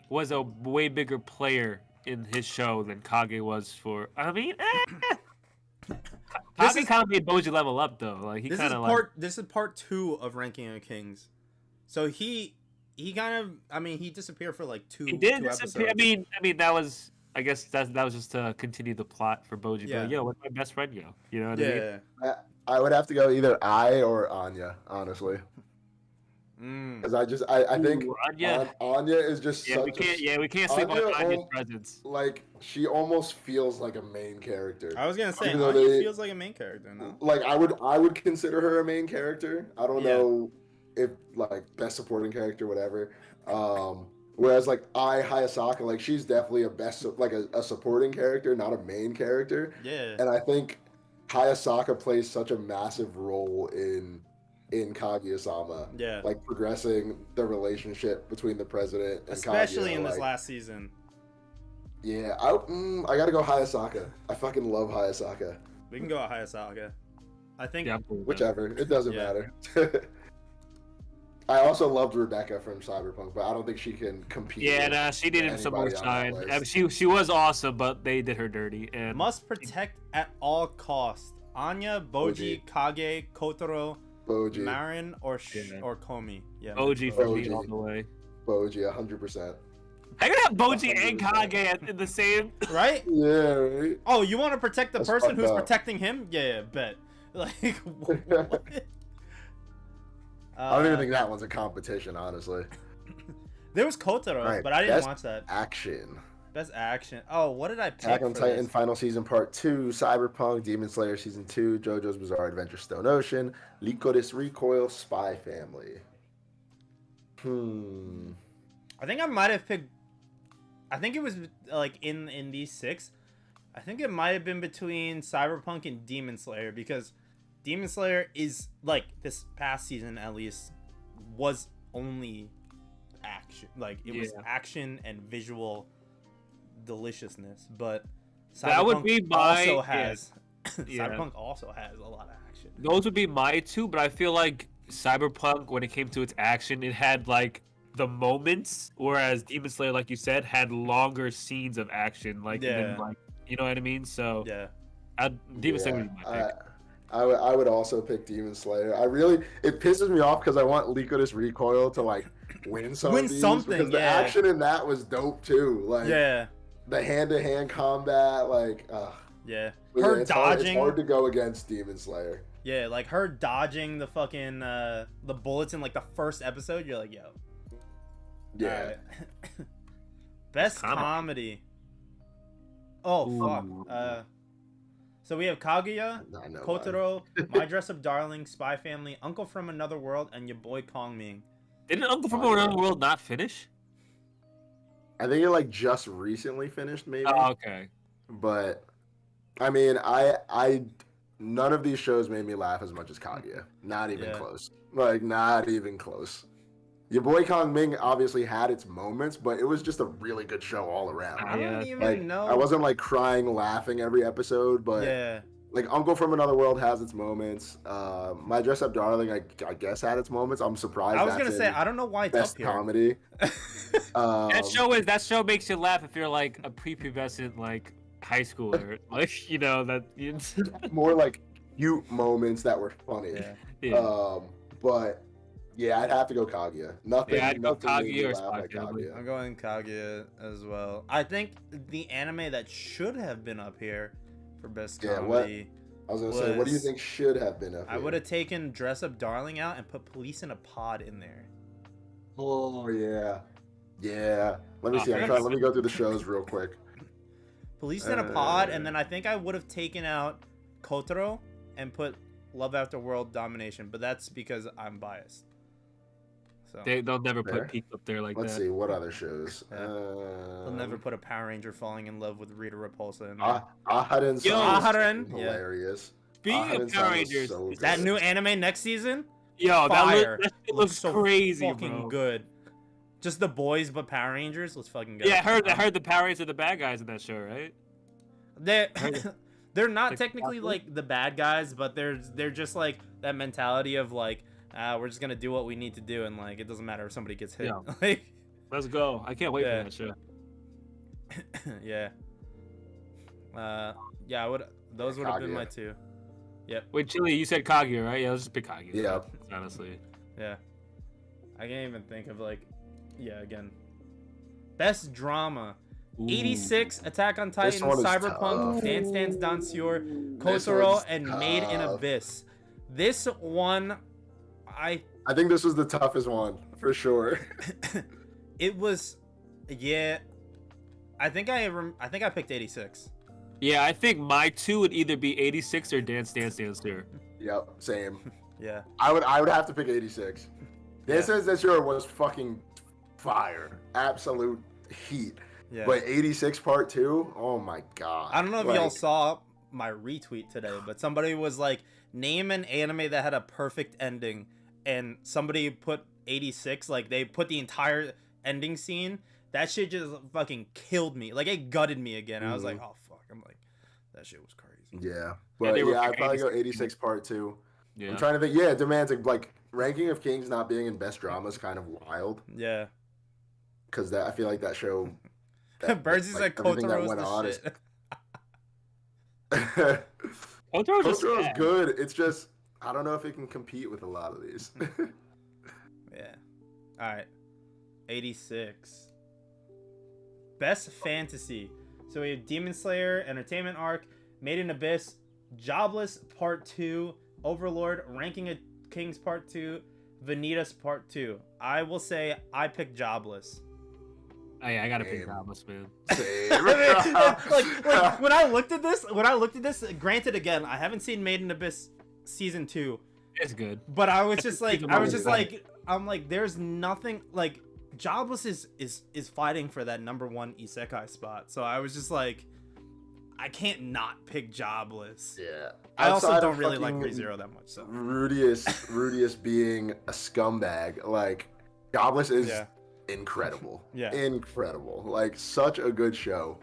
was a way bigger player in his show than Kage was for. I mean, Kage kind of made Boji level up though. Like he kind of like. This is part 2 of Ranking of Kings. So he kind of. I mean, he disappeared for like two. He did two disappear. episodes. I mean that was. I guess that was just to continue the plot for Boji. Yeah. But yo, where's my best friend go? You know what I mean? Yeah. I would have to go either I or Anya, honestly. Because I think Ooh, Anya. Anya is just Yeah, such we can't sleep on Anya Anya's presence. like she almost feels like a main character. I was gonna say Even though Anya they- feels like a main character now. Like I would consider her a main character. I don't Yeah. know if like best supporting character, whatever. Whereas like Ai Hayasaka, like she's definitely a supporting character, not a main character. Yeah. And I think Hayasaka plays such a massive role in Kaguya-sama. Yeah. Like progressing the relationship between the president and Especially Kaguya, in this like, last season. Yeah, I gotta go Hayasaka. I fucking love Hayasaka. We can go at Hayasaka. I think. Yeah, I'm cool with that. Whichever, it doesn't Yeah. matter. I also loved Rebecca from Cyberpunk, but I don't think she can compete. Yeah, with nah, she needed some more anybody on that shine. list. I mean, she was awesome, but they did her dirty. And Must protect at all costs. Anya, Boji, Kage, Kotaro, Boji, Marin, or Yeah. or Komi. Yeah. Boji for me Boji. all the way. Boji, 100%. I gotta have Boji and 100%. Kage in the same. Right? Yeah, right. Oh, you want to protect the That's person fucked who's up. protecting him? Yeah, bet. Like, what? I don't even think that one's a competition, honestly. There was Kotaro, Right, but I didn't best watch that. Action. Best action. Oh, what did I pick Attack on for Titan this? Final Season Part 2, Cyberpunk, Demon Slayer Season 2, JoJo's Bizarre Adventure Stone Ocean, Licorice Recoil, Spy Family. I think I might have picked. I think it was like in these 6. I think it might have been between Cyberpunk and Demon Slayer, because Demon Slayer is like this past season at least was only action. Like it was Yeah. action and visual deliciousness, but That would be my- also has Yeah. Cyberpunk also has a lot of action. Those would be my two, but I feel like Cyberpunk, when it came to its action, it had like the moments, whereas Demon Slayer, like you said, had longer scenes of action. Like, Yeah. even, like, you know what I mean? So Yeah. Demon Slayer would be my pick. I would also pick Demon Slayer. It pisses me off because I want Licorice Recoil to like win some Win of these, something, because the yeah. action in that was dope too. Like Yeah. the hand-to-hand combat, like Yeah. but Her yeah, it's dodging. hard to go against Demon Slayer. Yeah, like her dodging the fucking the bullets in like the first episode. You're like, yo. Yeah. Alright. Best comedy. Oh Ooh. fuck. So we have Kaguya, I know, man. Kotaro, My Dress Up Darling, Spy Family, Uncle from Another World, and your boy Kong Ming. Didn't Uncle from Another World not finish? I think it like just recently finished, maybe. Oh, okay. But I mean, I none of these shows made me laugh as much as Kaguya. Not even Yeah. close. Like not even close. Your boy Kong Ming obviously had its moments, but it was just a really good show all around. I don't Yeah. even Like know. I wasn't like crying, laughing every episode, but Yeah. like Uncle from Another World has its moments. My Dress Up Darling, I guess, had its moments. I'm surprised. I was that's gonna say in I don't know why it's best up here. comedy. That show makes you laugh if you're like a prepubescent like high schooler, like More like cute moments that were funny. Yeah. yeah. But yeah, I'd have to go Kaguya. Nothing. Yeah, I'd go nothing made me Kaguya or laugh Spy like Family. Kaguya. I'm going Kaguya as well. I think the anime that should have been up here for best Yeah, what- comedy. I was gonna say, what do you was- think should have been up I here? would have taken Dress Up Darling out and put Police in a Pod in there. Oh yeah, yeah. Let me Oh, see. man. Let me go through the shows real quick. Police in a Pod, and then I think I would have taken out Kotaro and put Love After World Domination, but that's because I'm biased. So They'll never Fair. put Peak up there like Let's that. see what other shows. Yeah. they'll never put a Power Ranger falling in love with Rita Repulsa in there. Aharen. Yo, Aharen, yeah. Hilarious. Speaking Aharen of San Power was Rangers, so That good. new anime next season, yo, fire. that looks so crazy, fucking bro. good. Just the boys, but Power Rangers. Let's fucking go. Yeah, I heard the Power Rangers are the bad guys in that show, right? They're they're not Like, technically like the bad guys, but they're just like that mentality of like, we're just gonna do what we need to do, and like it doesn't matter if somebody gets hit. Yeah. Like, Let's go. I can't wait Yeah. for that show. yeah. Yeah, I would. Those would have been Kaguya. my two. Wait, Chili, you said Kaguya, right? Yeah, let's just pick Kaguya. Yeah. Honestly. Yeah. I can't even think of like, yeah, again. Best drama. Ooh. 86, Attack on This Titan, one is Cyberpunk, tough. Dance Dance Danseur, This Kotaro, one's and Made in tough. Abyss. This one, I I think this was the toughest one for sure. it was, yeah. I think I picked 86. Yeah, I think my two would either be 86 or Dance Dance Dance Tour. Yep, same. Yeah. I would have to pick 86. This is this year was fucking fire, absolute heat. Yeah. But 86 part 2, oh my god. I don't know if y'all saw my retweet today, but somebody was like, name an anime that had a perfect ending, and somebody put 86. Like they put the entire ending scene. That shit just fucking killed me. Like it gutted me again. I was like, oh fuck. I'm like, that shit was crazy. Yeah, but they were I'd probably go 86. 86 part 2. Yeah. I'm trying to think. Yeah, it demands like ranking of Kings not being in best drama is kind of wild Yeah. because I feel like that show. Birds is like everything that Kotaro's went on the is- shit. Kotaro's just Kotaro's sad. good. It's just I don't know if it can compete with a lot of these. Yeah. All right. 86. Best fantasy. So we have Demon Slayer, Entertainment Arc, Made in Abyss, Jobless Part 2, Overlord, Ranking of Kings Part 2, Vanitas Part 2. I will say I picked Jobless. Oh, yeah, I gotta pick Damn. Jobless, man. Same. like when I looked at this, granted again, I haven't seen Made in Abyss season 2, It's good. but I was just like, Season I'm like, there's nothing like Jobless is fighting for that number 1 isekai spot. So I was just like, I can't not pick Jobless. Yeah. I also Outside don't of really like fucking ReZero that much. So Rudius being a scumbag. Like Jobless is Yeah. incredible. Yeah. Incredible. Like such a good show.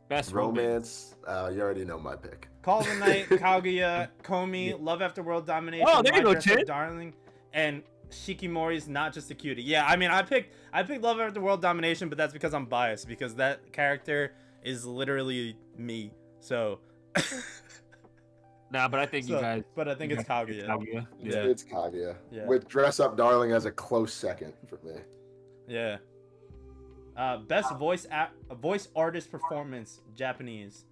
Best romance. Romance. You already know my pick. Call of the Night, Kaguya, Komi, Love After World Domination, Oh, there you My go, Dress Up Chinn. Darling, and Shikimori's Not Just a Cutie. Yeah, I mean, I picked Love After World Domination, but that's because I'm biased, because that character is literally me. So, Nah, but I think you guys. but I think it's Kaguya. Kaguya. Yeah. It's Kaguya. Yeah. With Dress Up Darling as a close second for me. Yeah. Best voice artist performance, Japanese.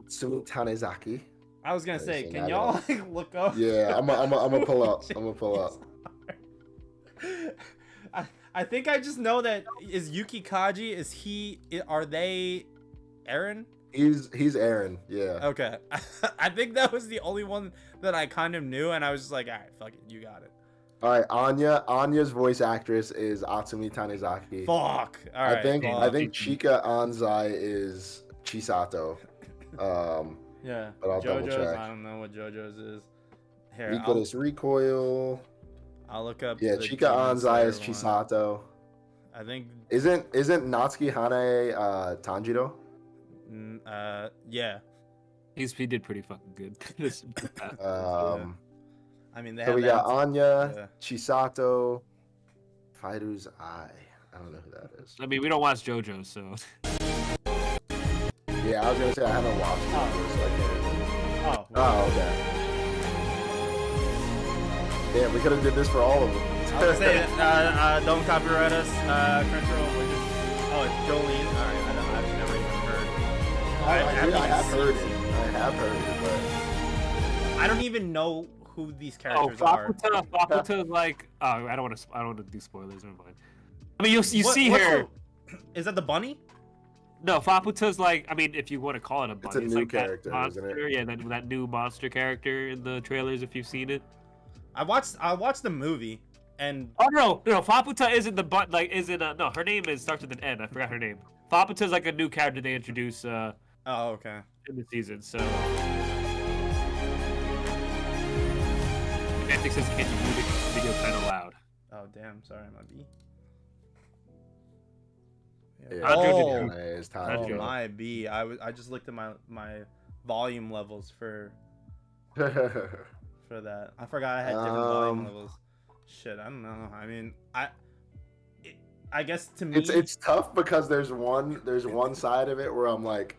Sumi Tanezaki. I was gonna I've say, seen can that y'all one. like look up? Yeah, I'm gonna pull up. I'm gonna pull up. I think I just know that is Yuki Kaji. Are they Aaron? He's Aaron. Yeah. Okay. I think that was the only one that I kind of knew, and I was just like, all right, fuck it, you got it. All right, Anya. Anya's voice actress is Atsumi Tanizaki. Fuck. All right. I think well, Chika Anzai is Chisato. Yeah. But I'll double JoJo's. check. I don't know what JoJo's is. Here, Nicholas Recoil. I'll look up. Yeah, the Chika Demon Anzai is Slayer one. Chisato. I think. Isn't Natsuki Hane Tanjiro? Yeah. He did pretty fucking good. I mean, they So have we got that- Anya, yeah. Chisato, Fighter's Eye. I don't know who that is. I mean, we don't watch JoJo, so. Yeah, I was gonna say I haven't watched it, so I can't. Oh. Oh, okay. Damn, we could have did this for all of them. I was saying, don't copyright us, Crunchyroll. We're just, it's Jolene. All right, I've never even heard. I have heard it. I have heard it, but I don't even know who these Oh, characters are. Fakuta is like. Oh, I don't want to do spoilers. Never mind. I mean, you see What's her. Is that the bunny? No, Faputa's like. I mean, if you want to call it a bunny, It's a new like character, that isn't monster. it? Yeah, that new monster character in the trailers. If you've seen it. I watched the movie, and Oh no, Faputa isn't the no, her name starts with an N. I forgot her name. Faputa's like a new character they introduce oh, okay. in the season. So. Niantic says, "Can you move the video kind of loud?" Oh, damn. Sorry, my B. yeah, Tanjiro. it's Oh, Tanjiro. my B. I just looked at my volume levels for that. I forgot I had different volume levels. Shit, I don't know. I mean, I guess to me, it's tough because there's one side of it where I'm like,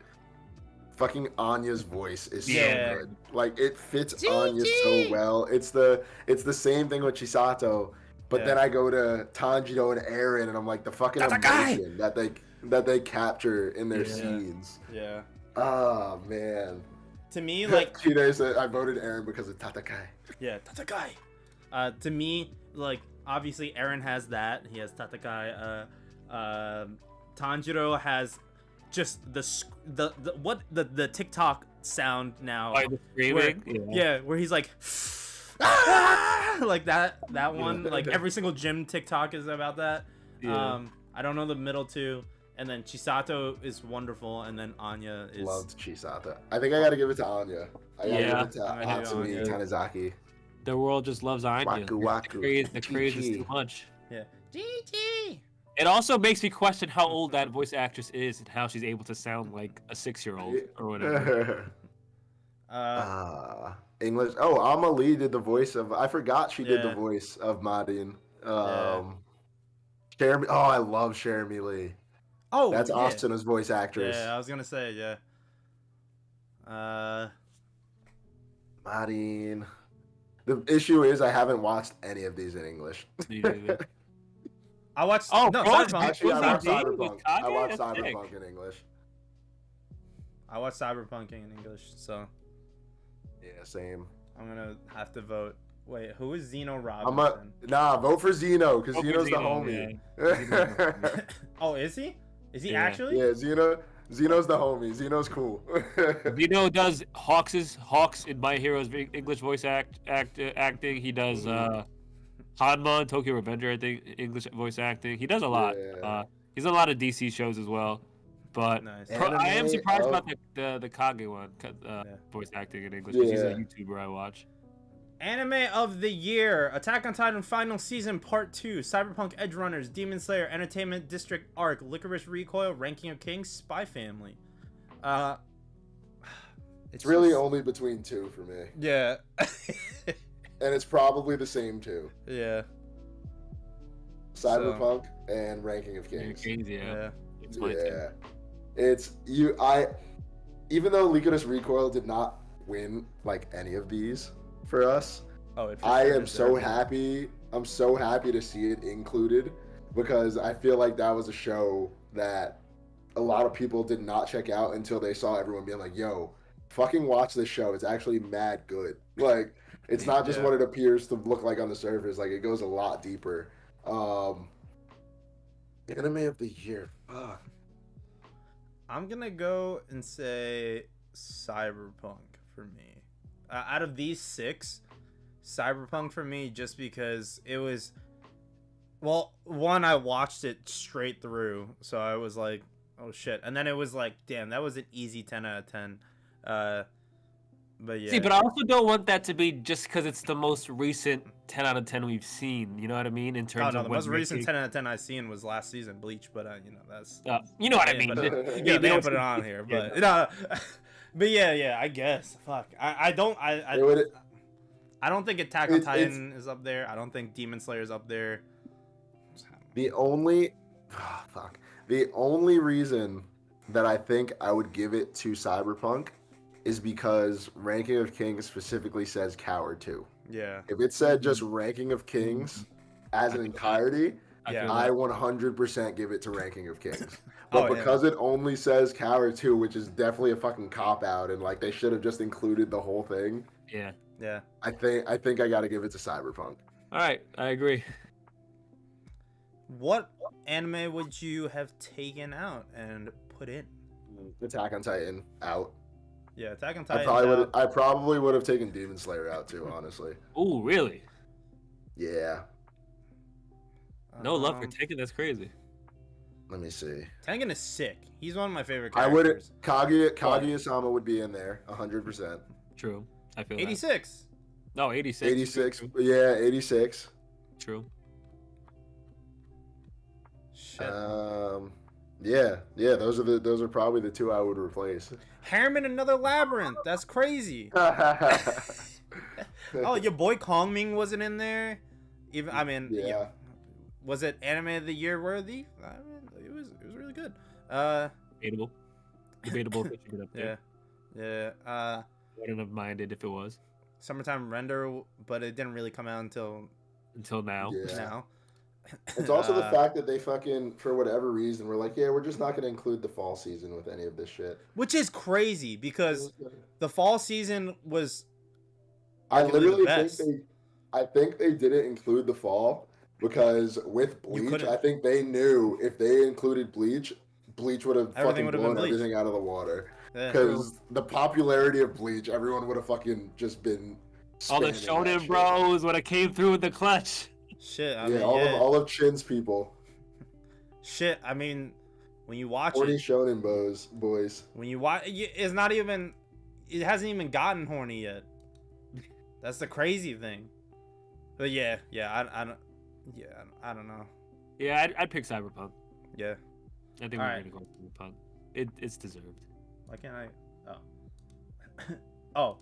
fucking Anya's voice is so Yeah. good. Like it fits Anya so well. It's the same thing with Chisato, but Yeah. then I go to Tanjiro and Eren and I'm like the fucking That's a guy! emotion that they capture in their Yeah. scenes. yeah. Oh man. To me, like, 2 days I voted Eren because of Tatakai. yeah, Tatakai. To me, like, obviously Eren has that. He has Tatakai. Tanjiro has just the TikTok sound now. Like the screaming. Yeah, where he's like, "Ah!" like that one. Like every single gym TikTok is about that. Yeah. I don't know the middle two. And then Chisato is wonderful, and then Anya is. Loved Chisato. I think I gotta give it to Anya. I gotta Yeah. give it to I'm gonna give it Atsumi Anya. Tanizaki. The world just loves Anya. Waku waku. The craze is GG. too much. Yeah. GG. It also makes me question how old that voice actress is and how she's able to sound like a 6-year-old or whatever. English. Oh, Amelie did the voice of. I forgot she did the Yeah. voice of Madin. Yeah. Jeremy. Oh, I love Jeremy Lee. Oh, That's yeah. Astuna's voice actress. Yeah, I was gonna say, yeah. Madin. The issue is I haven't watched any of these in English. I watched. Oh, no, bro, Cyberpunk. Actually, I watched Madin Cyberpunk. with I Kage? watched That's sick. Cyberpunk in English. I watched Cyberpunk in English, so Yeah, same. I'm gonna have to vote. Wait, who is Zeno I'm Robinson? vote for Zeno because Vote for Zeno's the Zeno, homie. yeah. Oh, is he? Is he Yeah. actually? Yeah, Zeno's the homie. Zeno's cool. Vito does Hawks in My Hero's English voice acting. He does Hanma in Tokyo Revenger, I think, English voice acting. He does a lot. Yeah. He's in a lot of DC shows as well. But Nice. I am Anime surprised of- about the Kage one, Yeah. voice acting in English. 'Cause he's a Yeah. YouTuber I watch. Anime of the year: Attack on Titan Final Season Part 2, Cyberpunk Edge Runners, Demon Slayer, Entertainment District Arc, Licorice Recoil, Ranking of Kings, Spy Family. It's really just- only between two for me, Yeah. and it's probably the same two: Yeah. Cyberpunk and Ranking of Kings. Yeah. It's my Yeah, it's you. Even though Licorice Recoil did not win like any of these for us, Oh, it for I sure am so deserved it. happy. I'm so happy to see it included because I feel like that was a show that a lot of people did not check out until they saw everyone being like, "Yo, fucking watch this show. It's actually mad good." Like, it's not just Yeah. what it appears to look like on the surface. Like, it goes a lot deeper. Anime of the year. Fuck. I'm gonna go and say Cyberpunk for me. Out of these 6, Cyberpunk for me just because it was. Well, one, I watched it straight through, so I was like, oh shit. And then it was like, damn, that was an easy 10 out of 10. But yeah. See, but I also don't want that to be just because it's the most recent 10 out of 10 we've seen. You know what I mean? In terms of the most recent 10 out of 10 I've seen was last season, Bleach. But that's. You know what I mean? They didn't put it on here, but but yeah, I guess. Fuck, I don't think Attack on Titan is up there. I don't think Demon Slayer is up there. The only reason that I think I would give it to Cyberpunk is because Ranking of Kings specifically says Coward 2. Yeah. If it said just Ranking of Kings as an entirety, I 100% give it to Ranking of Kings. But because it only says Coward 2, which is definitely a fucking cop-out, and like they should have just included the whole thing. Yeah. I think I gotta give it to Cyberpunk. All right, I agree. What anime would you have taken out and put in? Attack on Titan out. Yeah, Attack on Titan. I probably would have taken Demon Slayer out too, honestly. Oh, really? Yeah. No love for Tengen. That's crazy. Let me see. Tengen is sick. He's one of my favorite characters. characters. Kaguya-sama would be in there, 100%. True. I feel 86. That. No, 86. 86. Yeah, 86. True. Shit. Yeah. Those are probably the two I would replace. Harriman Another Labyrinth. That's crazy. Oh, your boy Kongming wasn't in there. Yeah. Was it Anime of the Year worthy? I mean, it was really good. Debatable if it should get up there. Yeah. Wouldn't have minded if it was. Summertime Render, but it didn't really come out until now. Yeah. Now. It's also the fact that they fucking, for whatever reason, were like, yeah, we're just not going to include the fall season with any of this shit. Which is crazy because the fall season was. I literally think they didn't include the fall because with Bleach, I think they knew if they included Bleach would have fucking blown everything out of the water. Because the popularity of Bleach, everyone would have fucking just been. All the shonen bros would have came through with the clutch. Shit, all of Chinn's people. Shit, I mean, when you watch 40 shonen boys. When you watch, it's not even. It hasn't even gotten horny yet. That's the crazy thing. But I don't know. Yeah, I'd pick Cyberpunk. Yeah. I think we're gonna go Cyberpunk. It's deserved. Why can't I? Oh.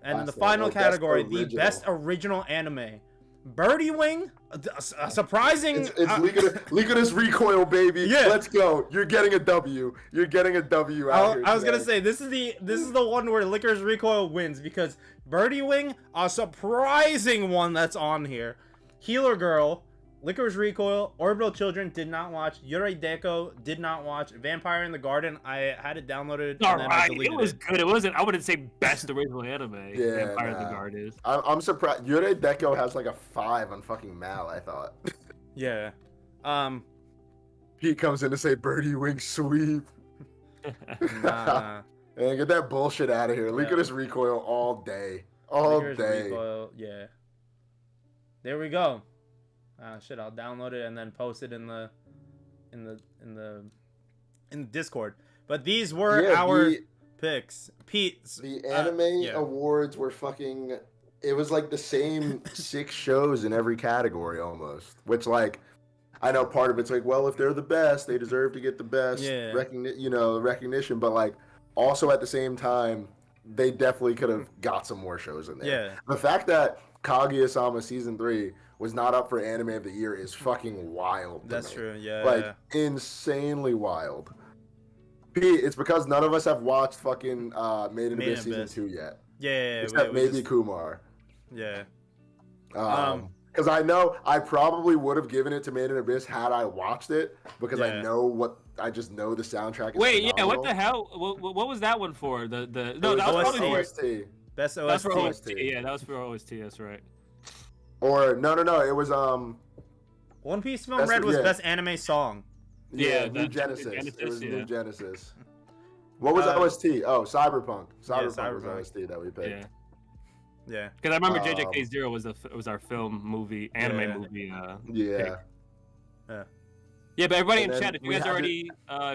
And in the final category, the best original anime. Birdie Wing, a surprising. It's Lycoris Recoil, baby. Yeah, let's go. You're getting a W. You're getting a W out here. I was gonna say this is the one where Lycoris Recoil wins because Birdie Wing, a surprising one that's on here. Healer Girl, Lycoris Recoil, Orbital Children did not watch. Yurei Deko did not watch. Vampire in the Garden, I had it downloaded and then I deleted it. It was good. It wasn't. I wouldn't say best original anime. Yeah, Vampire in the Garden is. I'm surprised. Yurei Deko has like a 5 on fucking Mal. I thought. Yeah. Pete comes in to say Birdie Wing sweep. Nah. And get that bullshit out of here. Yeah. Lycoris Recoil all day. Recoil, yeah. There we go. Shit, I'll download it and then post it in the Discord. But these were our picks. Pete's the anime awards were fucking. It was like the same 6 shows in every category almost. Which like, I know part of it's like, well, if they're the best, they deserve to get the best recognition. But like, also at the same time, they definitely could have got some more shows in there. Yeah. The fact that Kaguya-sama Season 3 was not up for Anime of the Year is fucking wild. That's true, yeah. Like, insanely wild. Pete, it's because none of us have watched fucking Made in Abyss Season 2 yet. Yeah. Except maybe Kumar. Yeah. Because I know I probably would have given it to Made in Abyss had I watched it, because I just know the soundtrack is phenomenal. What the hell? What was that one for? That was probably OST. Best OST. That's for OST. Yeah, that was for OST. That's right. Or no, it was One Piece Film Red was best anime song. Yeah, New Genesis. It was New Genesis. What was OST? Oh, Cyberpunk. Cyberpunk was OST that we picked. Yeah. Because I remember JJK0 was our anime movie. Yeah. Yeah. Yeah, but everybody And in then chat, if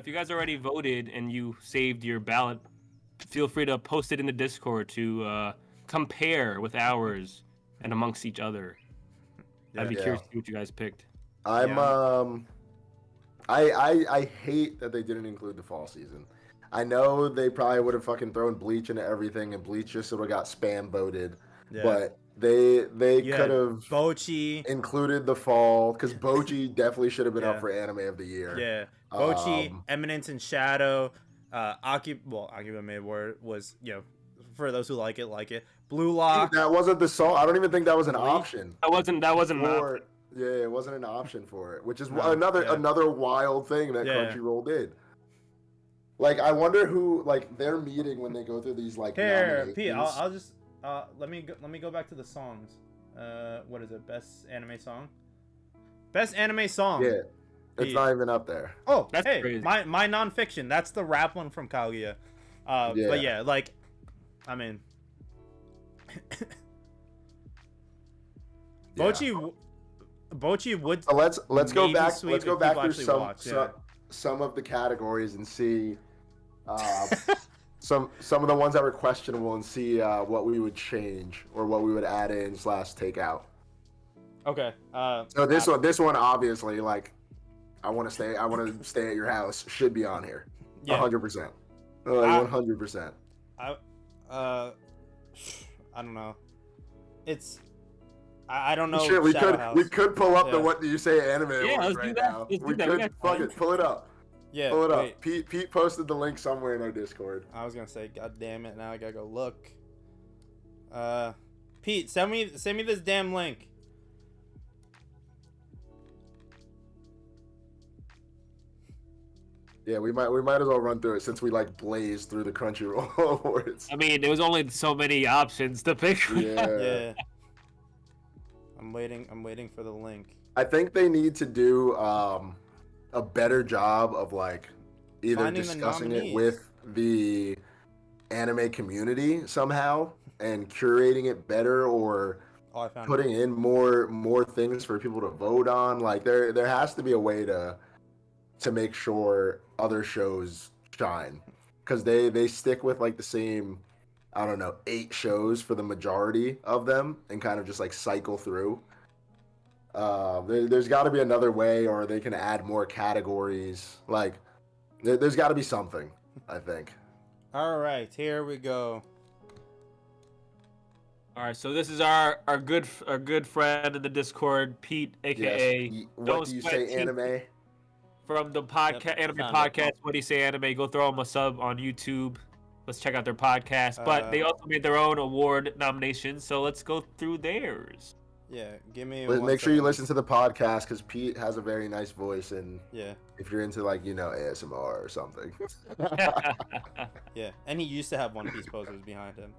you guys already voted and you saved your ballot, feel free to post it in the Discord to compare with ours and amongst each other. I'd be curious to see what you guys picked. I hate that they didn't include the fall season. I know they probably would have fucking thrown Bleach into everything, and Bleach just would have got spam voted. Yeah. But they could have Bochi included the fall, because Bochi definitely should have been up for anime of the year. Yeah, Bochi, Eminence in Shadow, Akiba Made was for those who like it. Blue Lock. That wasn't the song. I don't even think that was an option. That wasn't an option. Yeah, it wasn't an option for it, which is another wild thing that Crunchyroll did. Like, I wonder who, like, their meeting when they go through these, like, Here, Pete, I'll just let me go back to the songs. What is it? Best anime song. Yeah, it's not even up there. Oh, that's crazy. My nonfiction. That's the rap one from Kaguya. But yeah, like, I mean, Bochi would. So let's go back. Let's go back through some of the categories and see some of the ones that were questionable and see what we would change or what we would add in / take out. Okay. So this one obviously, like, I want to stay at your house should be on here. 100%. 100%. I don't know. I don't know. Shit, we could pull up the what do you say anime right now. We could fuck it. Pull it up. Yeah. Pull it up. Pete posted the link somewhere in our Discord. I was gonna say, God damn it! Now I gotta go look. Pete, send me this damn link. Yeah, we might as well run through it since we like blazed through the Crunchyroll awards. I mean, there was only so many options to pick from. Yeah. I'm waiting for the link. I think they need to do a better job of like either finding discussing it with the anime community somehow and curating it better, or putting in more things for people to vote on. Like there has to be a way to make sure other shows shine, because they stick with like the same, I don't know, 8 shows for the majority of them and kind of just like cycle through. There's got to be another way, or they can add more categories. Like there's got to be something, I think. All right, here we go. All right, so this is our good friend in the Discord, Pete, aka yes. What do you say, anime? From the anime podcast. What do you say, anime? Go throw them a sub on YouTube. Let's check out their podcast. But they also made their own award nominations, so let's go through theirs. Yeah, give me. Make sure you listen to the podcast, because Pete has a very nice voice, and yeah, if you're into like ASMR or something. Yeah, and he used to have One Piece posters behind him.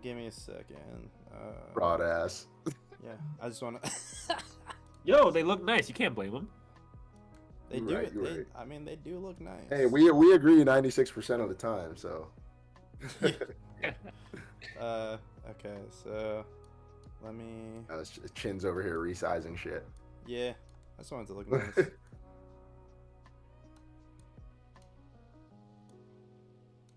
Give me a second. Broad ass. Yeah, I just want to. Yo, they look nice. You can't blame them. They do. Right. I mean, they do look nice. Hey, we agree 96% of the time, so. Okay, so let me. Chinn's over here resizing shit. Yeah, I just wanted to look nice.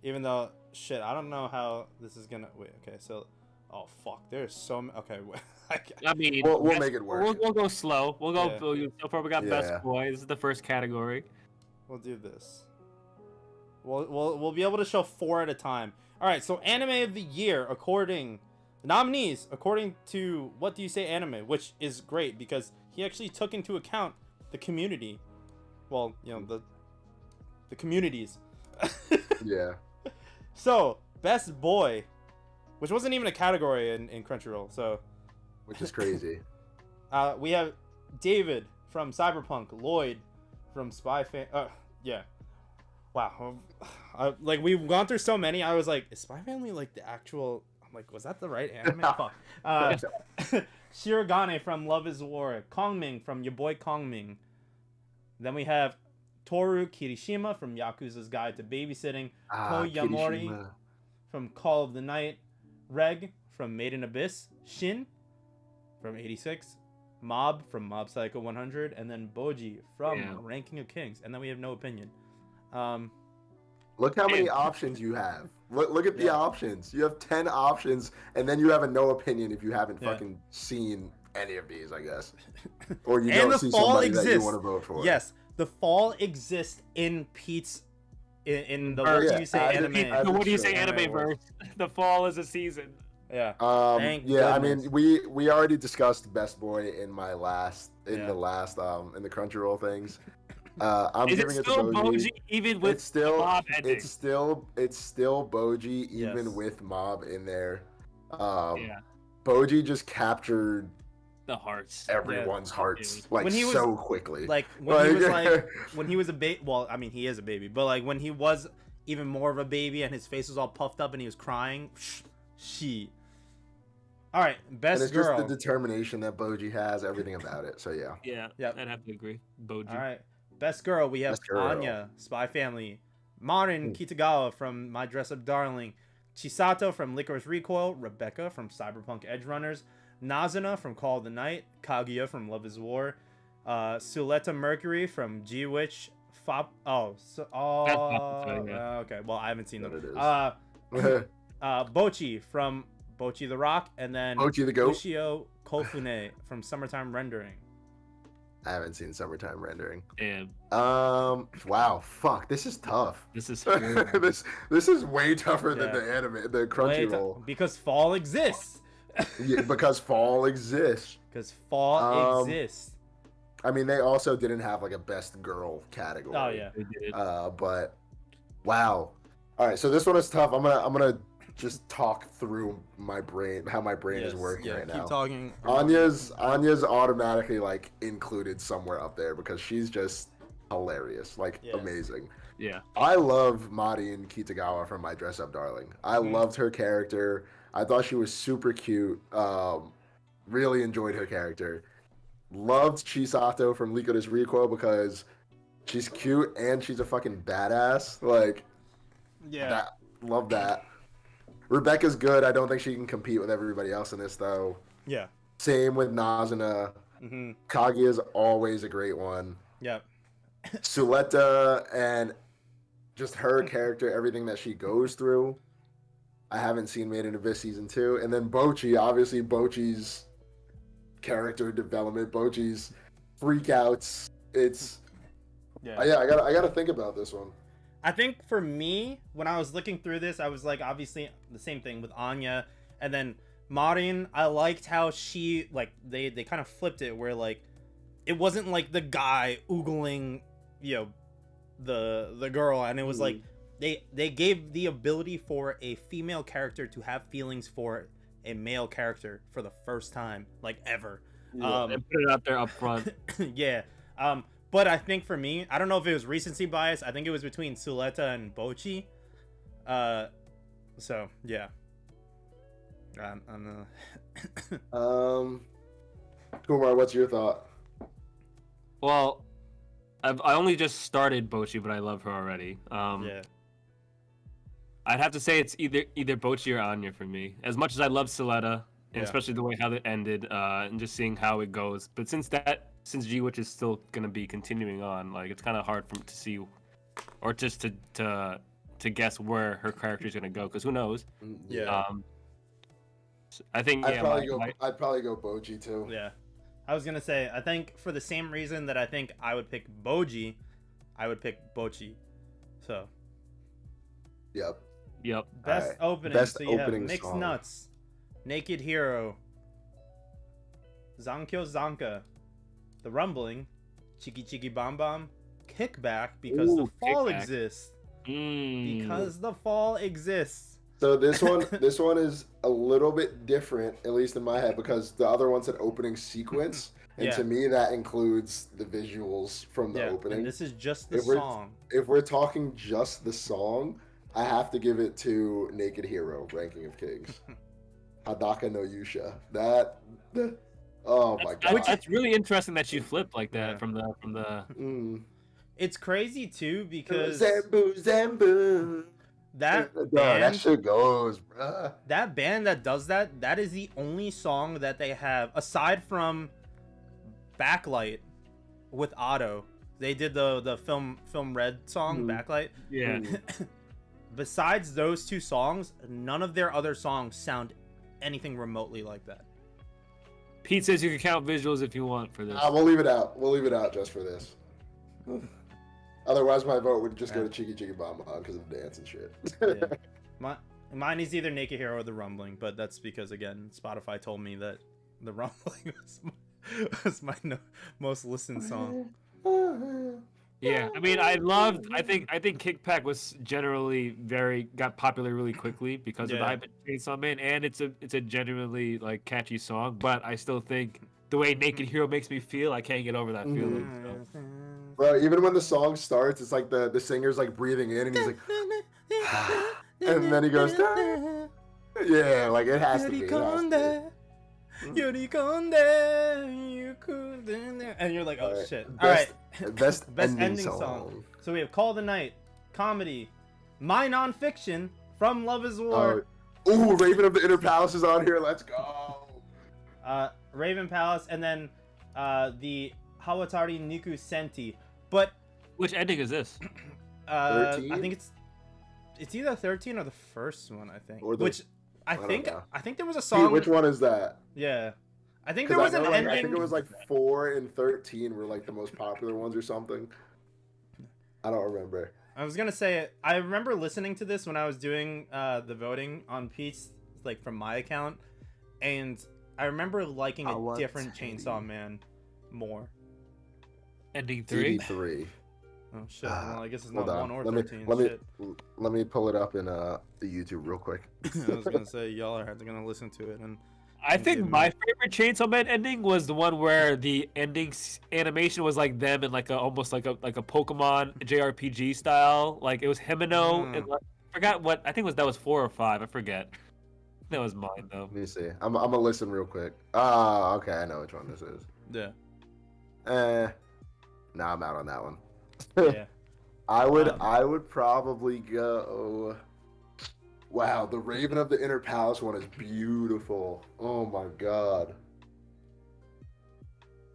Even though, shit, I don't know how this is gonna. Wait, okay, so. Oh fuck! There's so many. Okay, I mean, we'll make it work. We'll go slow. We'll go. Yeah. So far, we got best boy. This is the first category. We'll do this. We'll be able to show 4 at a time. All right. So anime of the year, according nominees, according to What Do You Say Anime, which is great because he actually took into account the community. Well, the communities. Yeah. So best boy. Which wasn't even a category in Crunchyroll, so. Which is crazy. We have David from Cyberpunk, Lloyd from yeah. Wow. Like, we've gone through so many, I was like, is Spy Family like the actual. I'm like, was that the right anime? Fuck. Shirogane from Love is War, Kongming from your boy Kongming. Then we have Toru Kirishima from Yakuza's Guide to Babysitting, Ko Yamori from Call of the Night, Reg from Made in Abyss, Chinn from 86, Mob from Mob Psycho 100, and then Boji from Ranking of Kings. And then we have no opinion. Look how many options you have. Look at the options. You have 10 options, and then you have a no opinion if you haven't fucking seen any of these, I guess. Or you don't see somebody that you want to vote for. Yes, the fall exists in Pete's in the what do you say anime? What do you say anime verse? The fall is a season. Yeah. Thank goodness. I mean, we already discussed Best Boy in the Crunchyroll things. I'm is giving it still it to Boji. Even with Mob ending? It's still Boji even with Mob in there. Boji just captured the hearts, everyone's hearts, like when he was, so quickly. Like when he was like when he was a baby. Well, I mean, he is a baby, but like when he was even more of a baby and his face was all puffed up and he was crying. All right, best and it's girl. just the determination that Boji has, everything about it. So yeah, I'd have to agree. Boji. All right, best girl. We have Anya, Spy Family, Marin Kitagawa from My Dress Up Darling, Chisato from Licorice Recoil, Rebecca from Cyberpunk Edge Runners, Nazuna from Call of the Night, Kaguya from Love is War, Suletta Mercury from G-Witch, okay. Well, I haven't seen them. Bochi from Bochi the Rock, and then Bochi the Goat. Ushio Kofune from Summertime Rendering. I haven't seen Summertime Rendering. Yeah. Wow. Fuck. This is tough. This is this is way tougher than the anime, the Crunchyroll. Because fall exists. Yeah, because fall exists. Because fall exists. I mean, they also didn't have like a best girl category. Oh yeah. They did. But wow. All right. So this one is tough. I'm gonna just talk through my brain, how my brain is working right now. Keep talking. Anya's automatically like included somewhere up there because she's just hilarious, like amazing. Yeah. I love Marin Kitagawa from My Dress Up Darling. I loved her character. I thought she was super cute. Really enjoyed her character. Loved Chisato from Licorice Recoil because she's cute and she's a fucking badass. Like, love that. Rebecca's good. I don't think she can compete with everybody else in this, though. Yeah. Same with Nazuna. Kaguya's always a great one. Yep. Suletta and just her character, everything that she goes through. I haven't seen Made in Abyss Season 2. And then Bochi, obviously Bochi's character development, Bochi's freakouts. It's... I gotta think about this one. I think for me, when I was looking through this, I was like, obviously the same thing with Anya, and then Marin. I liked how she like they kind of flipped it, where like it wasn't like the guy oogling, the girl, and it was like they gave the ability for a female character to have feelings for a male character for the first time, like ever. And put it out there up front. Yeah. But I think for me, I don't know if it was recency bias. I think it was between Suletta and Bochi. So yeah. Kumar, what's your thought? Well, I only just started Bochi, but I love her already. I'd have to say it's either Bochi or Anya for me. As much as I love Suletta, and especially the way how it ended, and just seeing how it goes. But since G-Witch is still gonna be continuing on, like it's kind of hard to see, or just to guess where her character is gonna go, because who knows? Yeah. I think I'd probably go Boji too. Yeah. I was gonna say, I think for the same reason that I think I would pick Boji, I would pick Bochi. So. Yep. Best opening. Best so you have opening Mixed song. Nuts, Naked Hero, Zankyo Zanka, The Rumbling, Chiki Chiki Bam Bam, Kickback, because the fall exists. Because the fall exists. So this one is a little bit different, at least in my head, because the other one's an opening sequence, and to me that includes the visuals from the opening. And this is just the song. If we're talking just the song, I have to give it to Naked Hero, Ranking of Kings. Hadaka no Yusha. Oh my god. Which it's really interesting that you flipped like that from the. It's crazy too because Zambu. that Bro, band, that shit goes, bruh. that band that does that, that is the only song that they have aside from Backlight with Otto. They did the film Red song, Backlight. Yeah. Besides those two songs, none of their other songs sound anything remotely like that. Pete says you can count visuals if you want for this. We'll leave it out. We'll leave it out just for this. Otherwise, my vote would just go to Cheeky Cheeky Bomb because of dance and shit. Yeah. Mine is either Naked Hero or The Rumbling, but that's because, again, Spotify told me that The Rumbling was my most listened song. Yeah, I mean, I think Kickback was generally got popular really quickly because of the hype of Chainsaw Man, and it's a genuinely like catchy song. But I still think the way Naked Hero makes me feel, I can't get over that feeling. So. Bro, even when the song starts, it's like the singer's like breathing in, and he's like, and then he goes, yeah, like it has to be. And you're like, oh right. shit. Alright. Best ending song. So we have Call the Night, comedy, My Nonfiction, From Love is War. Ooh, Raven of the Inner Palace is on here. Let's go. Raven Palace, and then the Hawatari Niku Senti. But which ending is this? 13? I think it's either 13 or the first one, I think. Or I think there was a song. Dude, which one is that? Yeah. I think there was an ending. I think it was like 4 and 13 were like the most popular ones or something. I don't remember. I was gonna say I remember listening to this when I was doing the voting on Pete's, like from my account, and I remember liking a different Chainsaw Man more. Ending 3. 3. Oh shit! Well, I guess it's not 1 or let 13. Let me pull it up in the YouTube real quick. I was gonna say y'all are gonna listen to it, and I think my favorite Chainsaw Man ending was the one where the ending animation was like them in like almost like a Pokemon JRPG style. Like it was Himeno and I forgot what I think that was 4 or 5. I forget. That was mine though. Let me see. I'm gonna listen real quick. Oh, okay. I know which one this is. Yeah. Nah, I'm out on that one. Yeah. I would probably go. Wow, the Raven of the Inner Palace one is beautiful. Oh my god.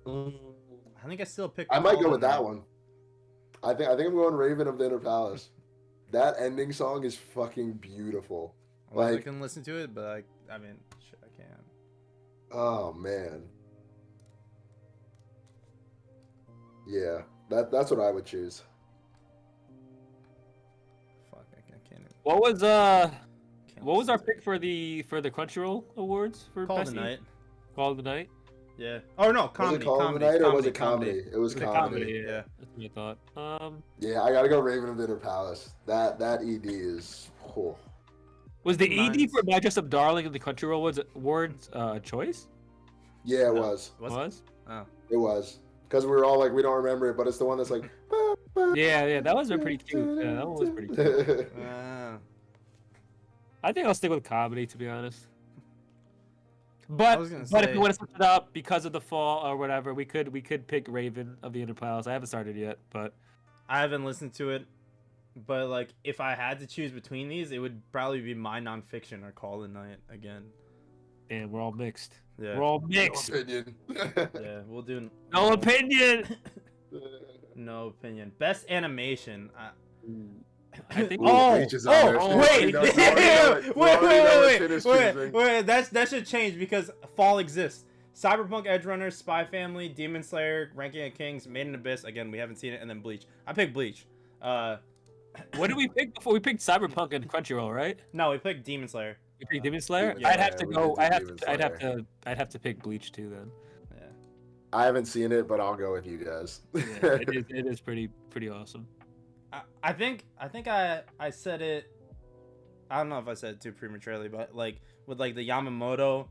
I think I still picked. I might go with that one. I think I'm going Raven of the Inner Palace. That ending song is fucking beautiful. Like I can listen to it, but I mean, shit, I can't. Oh man. Yeah, that's what I would choose. Fuck, I can't. What was our pick for the Crunchyroll Awards for Call the Night? Call the Night. Yeah. Oh no, comedy. Was it Call the Night or was it comedy? It was comedy. Yeah. That's what I thought. Yeah, I gotta go Raven of the Inner Palace. That ED is. Oh. Was the ED for My Dress Up Darling in the Crunchyroll Awards choice? Yeah, it was. Was? Oh. It was. Because we were all like, we don't remember it, but it's the one that's like. Yeah, that was pretty cute. Yeah, that one was pretty cute. I think I'll stick with comedy, to be honest. But if you want to switch it up because of the fall or whatever, we could pick Raven of the Inner Palace. I haven't started yet, but I haven't listened to it. But like, if I had to choose between these, it would probably be My Nonfiction or Call the Night again. And we're all mixed. Yeah. We're all mixed. No opinion. Yeah, we'll do. No opinion. No opinion. Best animation. I think. Wait! That should change because fall exists. Cyberpunk Edgerunner, Spy Family, Demon Slayer, Ranking of Kings, Made in Abyss. Again, we haven't seen it, and then Bleach. I picked Bleach. What did we pick before? We picked Cyberpunk and Crunchyroll, right? No, we picked Demon Slayer. You picked Demon Slayer? Yeah, I'd have to go. I'd have to pick Bleach too then. Yeah. I haven't seen it, but I'll go with you guys. Yeah, it is pretty awesome. I think I said it. I don't know if I said it too prematurely, but like with like the Yamamoto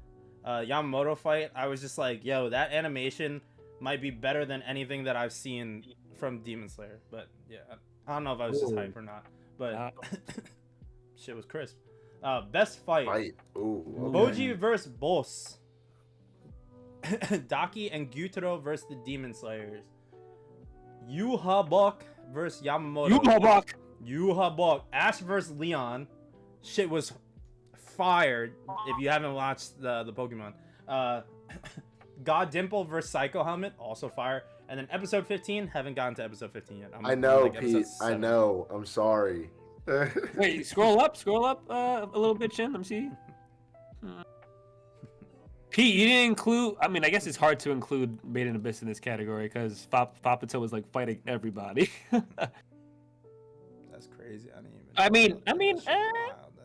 fight, I was just like, yo, that animation might be better than anything that I've seen from Demon Slayer. But yeah, I don't know if I was just hype or not. But shit was crisp. Best fight. Ooh, okay. Boji versus Boss. Daki and Gyutaro versus the Demon Slayers. Yuhabok versus Yamamoto. Yuhabok. Yuha Bok, Ash vs. Leon. Shit was fired. If you haven't watched the Pokemon, God Dimple vs. Psycho Helmet, also fire. And then episode 15, haven't gotten to episode 15 yet. I know, like episode Pete. I 7. know. I'm sorry. Wait, scroll up a little bit, Chinn. Let me see. Pete, you didn't include. I mean, I guess it's hard to include Made in Abyss in this category because Fapito was like fighting everybody. That's crazy. I didn't even.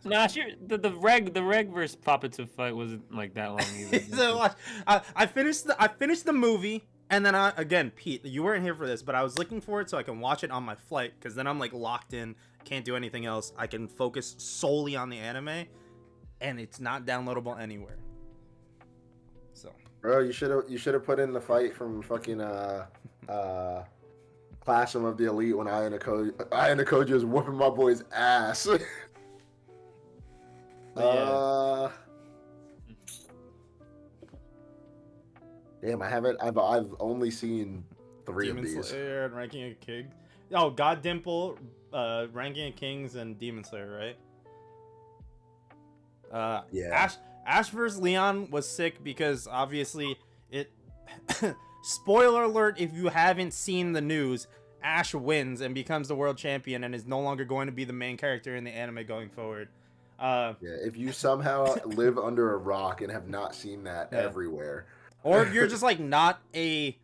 Nah, sure. The reg versus Fapito fight wasn't like that long either. So watch. I finished the movie, and then again, Pete, you weren't here for this, but I was looking for it so I can watch it on my flight, because then I'm like locked in, can't do anything else. I can focus solely on the anime, and it's not downloadable anywhere. So, Bro, you should have put in the fight from fucking Classroom of the Elite when Ayana Koji was whooping my boy's ass. Damn, I've only seen 3 Demon of these. Slayer and Ranking of King. Oh, God Dimple, Ranking of Kings, and Demon Slayer, right? Yeah. Ash vs. Leon was sick because obviously it. Spoiler alert! If you haven't seen the news, Ash wins and becomes the world champion and is no longer going to be the main character in the anime going forward. Yeah, if you somehow live under a rock and have not seen that everywhere, or if you're just like not a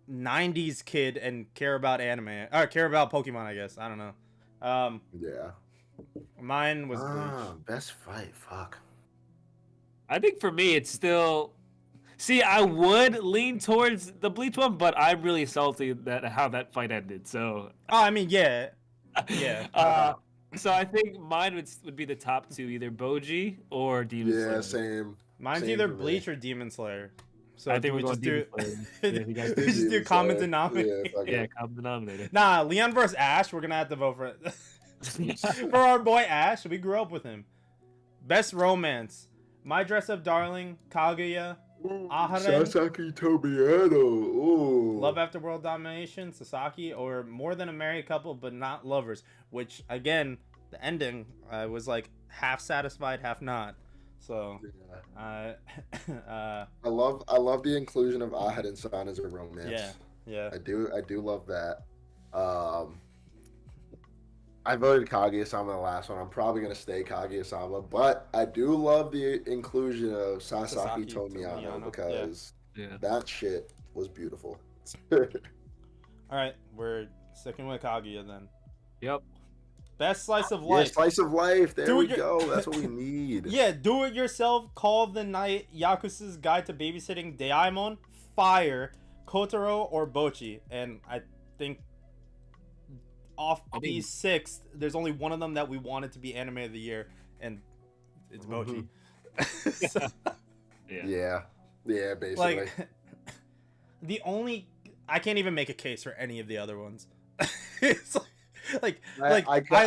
90s kid and care about anime or care about Pokemon, I guess, I don't know. yeah. Mine was Bleach. Best fight. Fuck. I think for me, it's still. See, I would lean towards the Bleach one, but I'm really salty that how that fight ended. So. Oh, I mean, yeah. So I think mine would be the top 2, either Boji or Demon Slayer. Yeah, same. Mine's Same either for me. Bleach or Demon Slayer. So I think we we're just going do. Demon Slayer. Yeah, you guys We just do common denominator. Yeah, fuck Yeah, it. common denominator. Nah, Leon versus Ash. We're gonna have to vote for it. For our boy Ash. We grew up with him. Best romance. My Dress Up Darling, Kaguya, Aharen, Sasaki Tobiano. Ooh. Love After World Domination, Sasaki, or More Than a Married Couple But Not Lovers. Which again, the ending was like half satisfied, half not. So, I love the inclusion of Ahad and San as a romance. Yeah. I do love that. I voted Kaguya-sama the last one. I'm probably gonna stay Kaguya-sama, but I do love the inclusion of Sasaki Tomiano because that shit was beautiful. All right, we're sticking with Kaguya then. Yep. Best slice of life. Yeah, slice of life. There we go. That's what we need. Yeah, do it yourself. Call of the Night. Yakuza's Guide to Babysitting. Daimon. Fire. Kotaro or Bochi. And I think these 6, there's only one of them that we wanted to be anime of the year, and it's Bochi. So, Yeah, basically. like, I can't even make a case for any of the other ones. It's I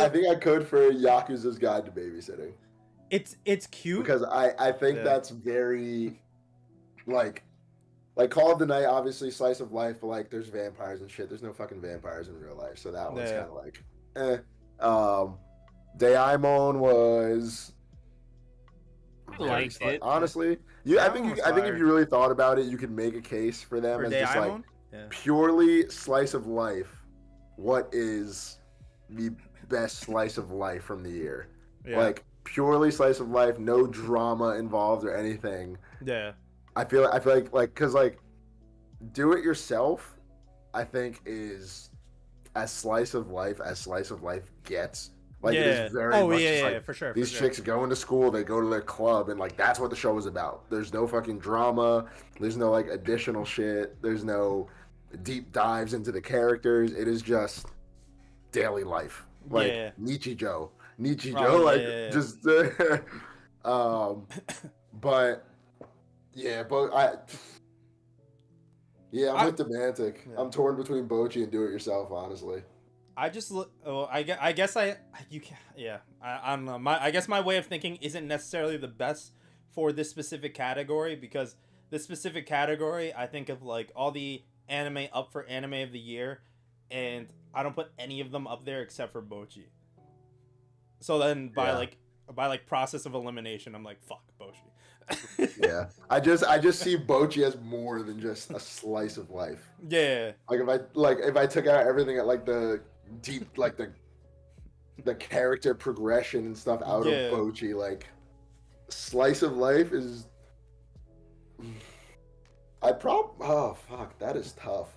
think I could for Yakuza's Guide to Babysitting. It's cute because I think that's very like Call of the Night, obviously slice of life, but like there's vampires and shit. There's no fucking vampires in real life, so that one's kind of like Daimon was liked it. honestly. I think if you really thought about it, you could make a case for them for as Daimon? just like purely slice of life. What is the best slice of life from the year? Like purely slice of life, no drama involved or anything. I feel like because like do it yourself, I think is as slice of life gets. Like it is very much just, like, for sure. These chicks go into school, they go to their club, and like that's what the show is about. There's no fucking drama. There's no like additional shit. There's no deep dives into the characters. It is just daily life. Like Nichijou, just but I'm with Demantic. I'm torn between Bochi and Do It Yourself, honestly. I just I guess I don't know. I guess my way of thinking isn't necessarily the best for this specific category, because this specific category I think of like all the anime up for anime of the year, and I don't put any of them up there except for Bocchi. So then by like process of elimination, I'm like, fuck Bocchi. Yeah, I just see Bocchi as more than just a slice of life. Yeah. Like if I took out everything at like the deep like the character progression and stuff out of Bocchi, like slice of life is. Oh fuck, that is tough.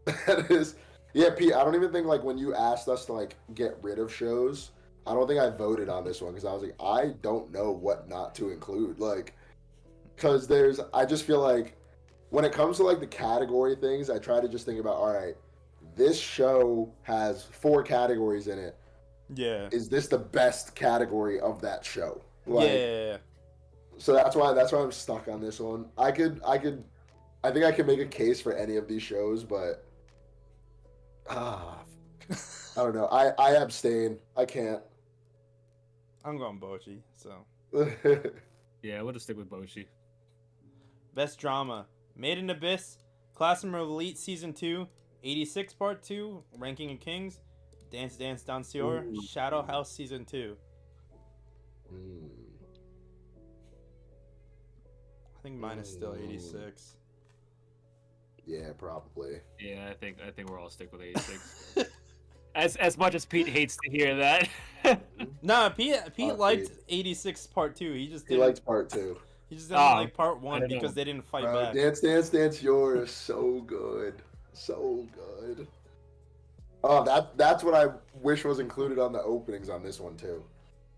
That is. Yeah, Pete, I don't even think, like, when you asked us to, like, get rid of shows, I don't think I voted on this one, because I was like, I don't know what not to include, like, because I just feel like, when it comes to, like, the category things, I try to just think about, all right, this show has 4 categories in it. Yeah. Is this the best category of that show? Like, yeah. So that's why I'm stuck on this one. I think I could make a case for any of these shows, but I don't know. I abstain. I can't. I'm going Bocchi, so. Yeah, we'll just stick with Bocchi. Best drama: Made in Abyss, Classroom of Elite Season 2, 86 Part 2, Ranking of Kings, Dance Dance Danseur, Shadow House Season 2. I think mine is still 86. Yeah, probably. Yeah, I think we're all stick with 86. as much as Pete hates to hear that. Nah, Pete liked 86 Part 2. He liked Part 2. He just didn't like Part 1 because they didn't fight back. Dance Dance Danseur is so good. So good. Oh, that's what I wish was included on the openings on this one too.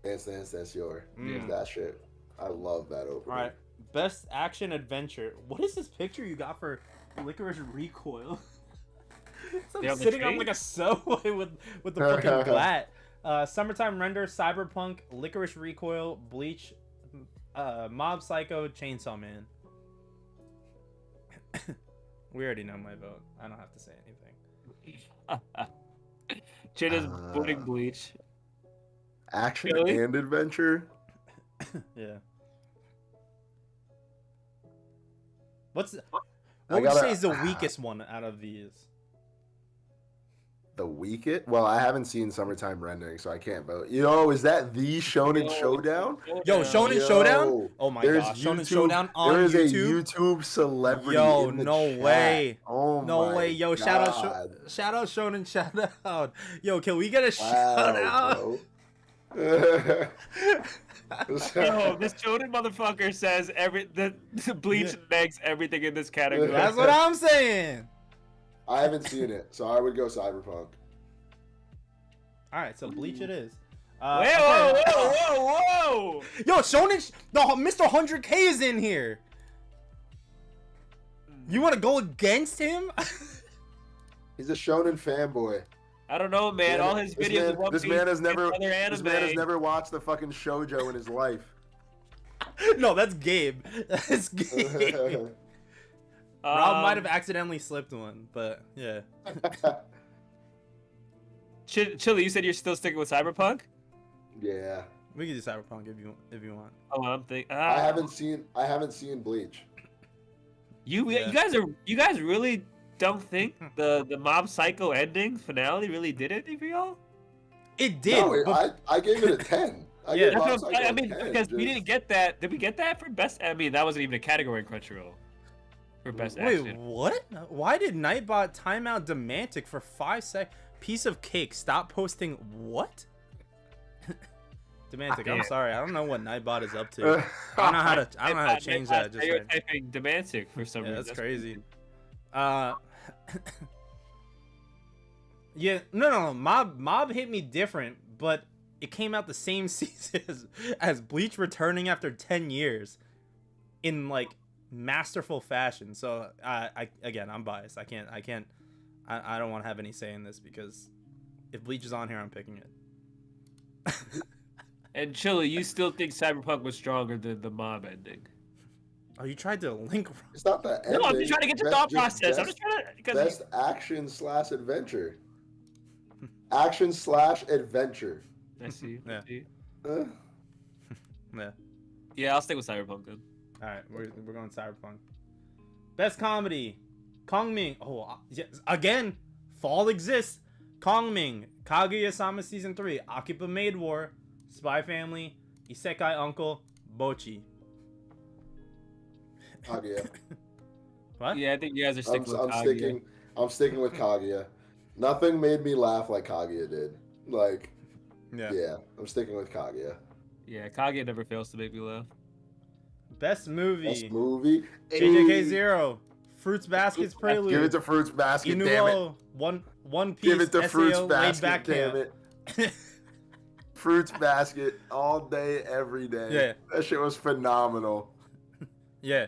Dance Dance Danseur. That shit. I love that opening. Alright. Best action adventure. What is this picture you got for Licorice Recoil? I'm sitting on like a subway with the fucking glat. Summertime Render, Cyberpunk, Licorice Recoil, Bleach, Mob Psycho, Chainsaw Man. We already know my vote. I don't have to say anything. Chinn is voting Bleach. Action and adventure? Yeah. What would you say is the weakest one out of these? The weakest? Well, I haven't seen Summertime Rendering, so I can't vote. Is that the Shonen Showdown? Yo, Shonen Showdown? Oh my gosh, Shonen Showdown on YouTube? There is a YouTube celebrity in the no chat. way. Oh no way. Yo, God. shout out Shonen, shout out. Yo, can we get a shout out? Bro. Yo, this Shonen motherfucker says the Bleach negs everything in this category. That's what I'm saying. I haven't seen it, so I would go Cyberpunk. All right, so Bleach it is. Whoa! Yo, Shonen, Mr. 100K is in here. You want to go against him? He's a Shonen fanboy. I don't know, man. All his videos. This man has never watched the fucking shoujo in his life. No, that's Gabe. That's Gabe. Rob might have accidentally slipped one, but yeah. Chili, you said you're still sticking with Cyberpunk? Yeah. We can do Cyberpunk if you want. Oh, I'm thinking. I haven't seen Bleach. You guys really don't think the Mob Psycho ending finale really did anything for y'all? It did. No, I gave it a 10. I mean, because we didn't get that. Did we get that for best? I mean, that wasn't even a category in Crunchyroll. For best action. Wait, what? Why did Nightbot time out Demantic for 5 seconds? Piece of cake. Stop posting what? Demantic, I'm sorry. I don't know what Nightbot is up to. I don't know how to change that. Just you're typing Demantic for some reason. That's crazy. Yeah, no. Mob hit me different, but it came out the same season as Bleach returning after 10 years in like masterful fashion. So I'm biased. I don't want to have any say in this because if Bleach is on here, I'm picking it. And Chili, you still think Cyberpunk was stronger than the Mob ending? Oh, you tried to link. It's not the ending. No, I'm just trying to get your thought process. I'm just trying to. Best action/adventure. Action/adventure. I see. Yeah. Yeah. Yeah, I'll stick with Cyberpunk then. All right, we're going Cyberpunk. Best comedy, Kongming. Oh, yes. Again, Fall exists. Kongming, Kaguya-sama Season 3, Akiba Maid War, Spy Family, Isekai Uncle, Bochi. Kaguya. What? Yeah, I think you guys are sticking with I'm Kaguya. sticking with Kaguya. Nothing made me laugh like Kaguya did. Like, yeah, I'm sticking with Kaguya. Yeah, Kaguya never fails to make me laugh. Best movie. Best movie. JJK Zero, Fruits Basket's Prelude. Give it to Fruits Basket, damn it. Inuo, One Piece. Give it to Fruits SAO, Laid Back Basket, damn Camp. it. Fruits Basket all day, every day. Yeah. That shit was phenomenal. Yeah.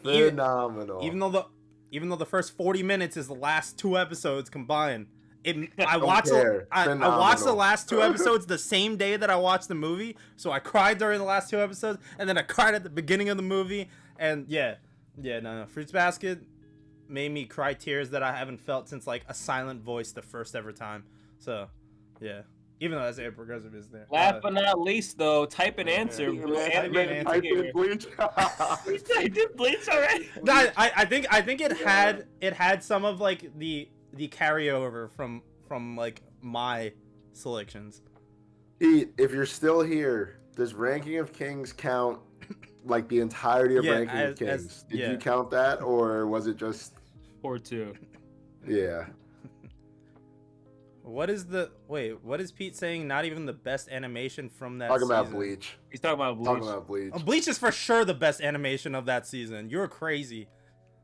Phenomenal. Even though the first 40 minutes is the last 2 episodes combined. I Don't watched care. I watched the Phenomenal. last 2 episodes the same day that I watched the movie. So I cried during the last 2 episodes, and then I cried at the beginning of the movie. And no. Fruits Basket made me cry tears that I haven't felt since like A Silent Voice the first ever time. So, yeah. Even though that's a progressive is there. Last but not least, though, type an answer. Type an answer. I did Bleach. I did Bleach already. No, I think it had some of like the carryover from like my selections. Pete, if you're still here, does Ranking of Kings count like the entirety of Ranking of Kings? Did you count that, or was it just Or 2? Yeah. What is Pete saying? Not even the best animation from that Talking season. about Bleach. He's talking about Bleach. Talking about Bleach. Bleach is for sure the best animation of that season. You're crazy.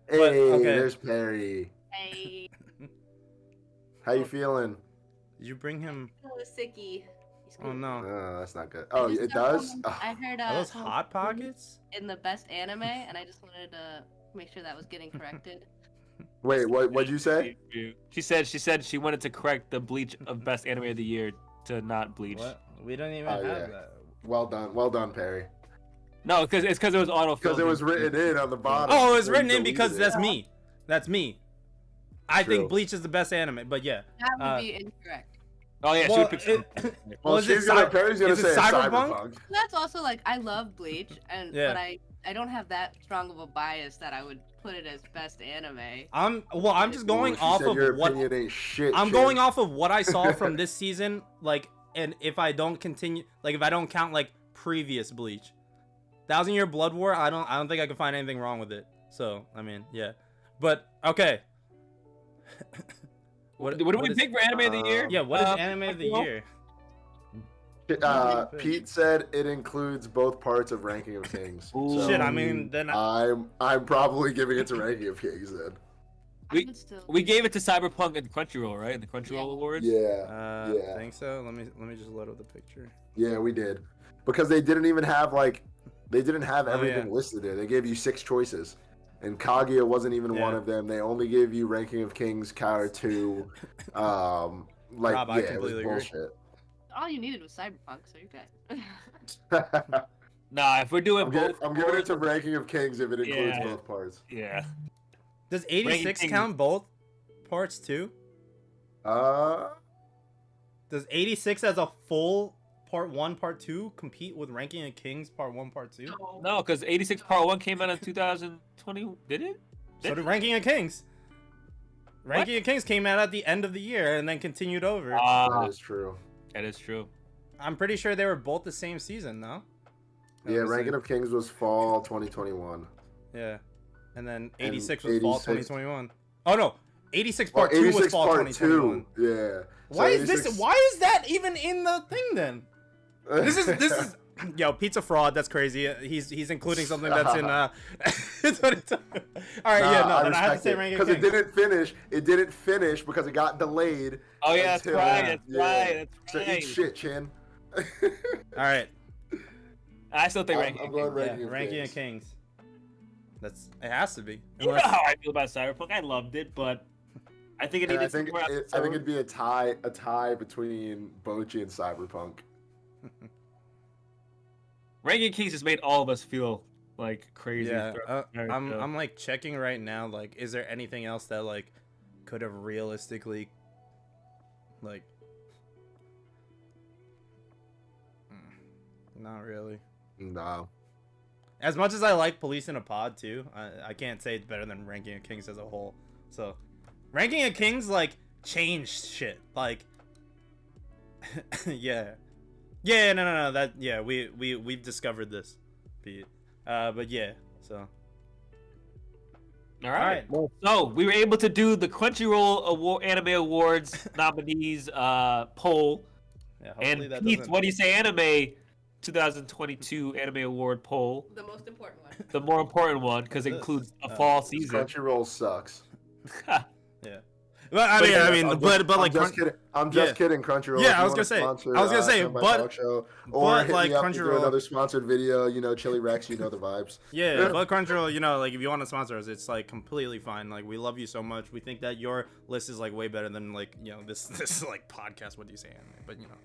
Hey, But, okay. there's Pari. Hey, How you feeling? Did you bring him? hello, Sicky. He's Oh no. Oh, that's not good. Oh, I just it got does? home- Oh. I heard Are those someone hot pockets? in the best anime, and I just wanted to make sure that was getting corrected. Wait, what'd you say? She said she wanted to correct the Bleach of best anime of the year to not Bleach. What? We don't even Oh, have yeah. that. Well done, Perry. No, because it was auto. Because it was written in on the bottom. Oh, it was You written in deleted because it. that's me. That's me. I True. think Bleach is the best anime, but yeah. That would Uh, be incorrect. Oh yeah, Well, she picked some. Well, is it Perry's gonna is it say it's Cyberpunk? Cyberpunk. That's also like I love Bleach, and Yeah. but I don't have that strong of a bias that I would put it as best anime. I'm just going Ooh, she off said of your what opinion ain't shit. I'm Chin. going off of what I saw from this season, like, and if I don't continue, like, if I don't count like previous Bleach, 1,000 Year Blood War, I don't think I can find anything wrong with it. So I mean, yeah, but okay. What do we pick for anime of the year? Yeah, what is anime of the year? Pete said it includes both parts of Ranking of Kings. Ooh. So Shit, I mean, then I'm probably giving it to Ranking of Kings then. I would still. We gave it to Cyberpunk and Crunchyroll, right? In the Crunchyroll Awards. Yeah, yeah. I think so. Let me just load up the picture. Yeah, we did. Because they didn't even have everything yeah. listed there. They gave you 6 choices. And Kaguya wasn't even one Yeah. of them. They only gave you Ranking of Kings, Cower 2. Like, Rob, I yeah, it was completely agree. bullshit. All you needed was Cyberpunk, so you're good. Nah, if we're doing I'm both, giving it to Ranking of Kings if it includes Yeah. both parts. yeah. Does 86 Ranking- count both parts too? Does 86 as a full part 1, part 2 compete with Ranking of Kings part 1, part 2? No, because 86 Part 1 came out in 2020. Did it? So did Ranking of Kings. Ranking of Kings came out at the end of the year and then continued over. That is true. That is true. I'm pretty sure they were both the same season, no? Yeah, Ranking of Kings was fall 2021. Yeah. And then And 86 was fall 86 2021. Oh no, 86 Well, part 2 was 86 fall part 2021. 2. Yeah. Why is this? Why is that even in the thing then? This is yo, pizza fraud. That's crazy. He's including something that's in 2020. All right, yeah, no, then I have to say Ranking of because Kings. it didn't finish because it got delayed. Oh yeah, that's until- right. That's yeah. right. That's So right. eat shit, Chin. All right, I still think I'm ranking. going yeah, Ranking of Ranking Kings. of Kings. It has to be. You know how I feel about Cyberpunk. I loved it, but I think it And needed I think some more I think it'd be a tie between Bochi and Cyberpunk. Ranking Kings just made all of us feel like crazy. Yeah, throughout the entire show. I'm like checking right now. Like, is there anything else that like could have realistically, like, not really. No. As much as I like Police in a Pod too, I can't say it's better than Ranking of Kings as a whole. So, Ranking of Kings like changed shit. Like, yeah, no. That we've discovered this, but yeah. So. All right. So we were able to do the Crunchyroll Anime Awards nominees poll. Yeah, And that Pete, doesn't... what do you say, Anime 2022 Anime Award poll? The most important one. The more important one, because it includes a fall season. Crunchyroll sucks. Yeah. Well, I mean, like, I'm just kidding, Crunchyroll. Yeah, I was gonna say, but Show, or but hit like me up to do Crunchyroll, another sponsored video. You know, Chili Rex, you know the vibes. Yeah, but Crunchyroll, you know, like if you want to sponsor us, it's like completely fine. Like we love you so much. We think that your list is like way better than like this is like podcast. What do you say, anime? But you know.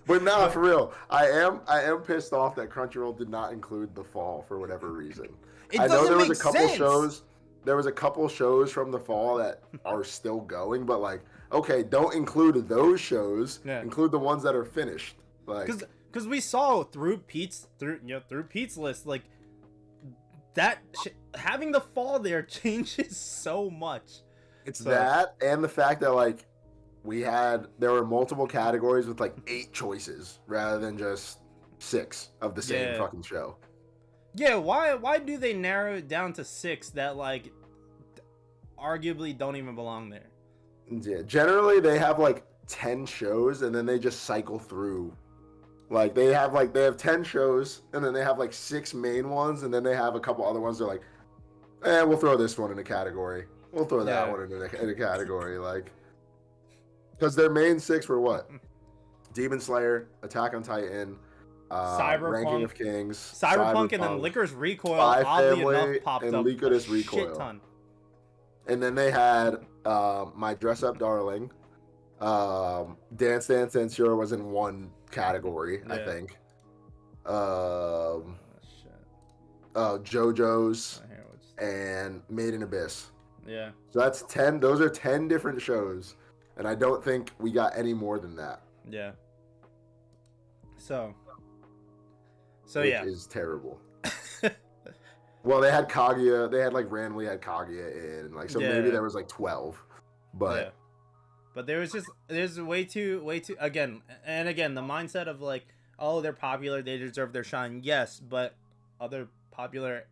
But nah, for real, I am pissed off that Crunchyroll did not include the fall for whatever reason. I know there was a couple shows. There was a couple shows from the fall that are still going, but like, okay, don't include those shows. Yeah. Include the ones that are finished. Like, because we saw through Pete's list, like that having the fall there changes so much. It's that, and the fact that like there were multiple categories with like 8 choices rather than just 6 of the same fucking show. Yeah, why do they narrow it down to 6 that like arguably don't even belong there? Yeah, generally they have like 10 shows and then they just cycle through. Like they have 10 shows and then they have like 6 main ones and then they have a couple other ones. They're like, we'll throw this one in a category. We'll throw that one in a category, like, because their main 6 were what? Demon Slayer, Attack on Titan, Cyberpunk, Ranking of Kings, Cyberpunk, and then Licorice Recoil. Oddly enough, popped and up Licorice a Recoil. shit ton. And then they had My Dress Up Darling, Dance Dance Censure was in one category, I think. JoJo's and Made in Abyss. Yeah. So that's 10. Those are 10 different shows, and I don't think we got any more than that. Yeah. So which yeah, is terrible. Well, they had Kaguya. They had like randomly had Kaguya in, like, so maybe there was like 12, but there's way too again the mindset of like, oh, they're popular, they deserve their shine. Yes, but other popular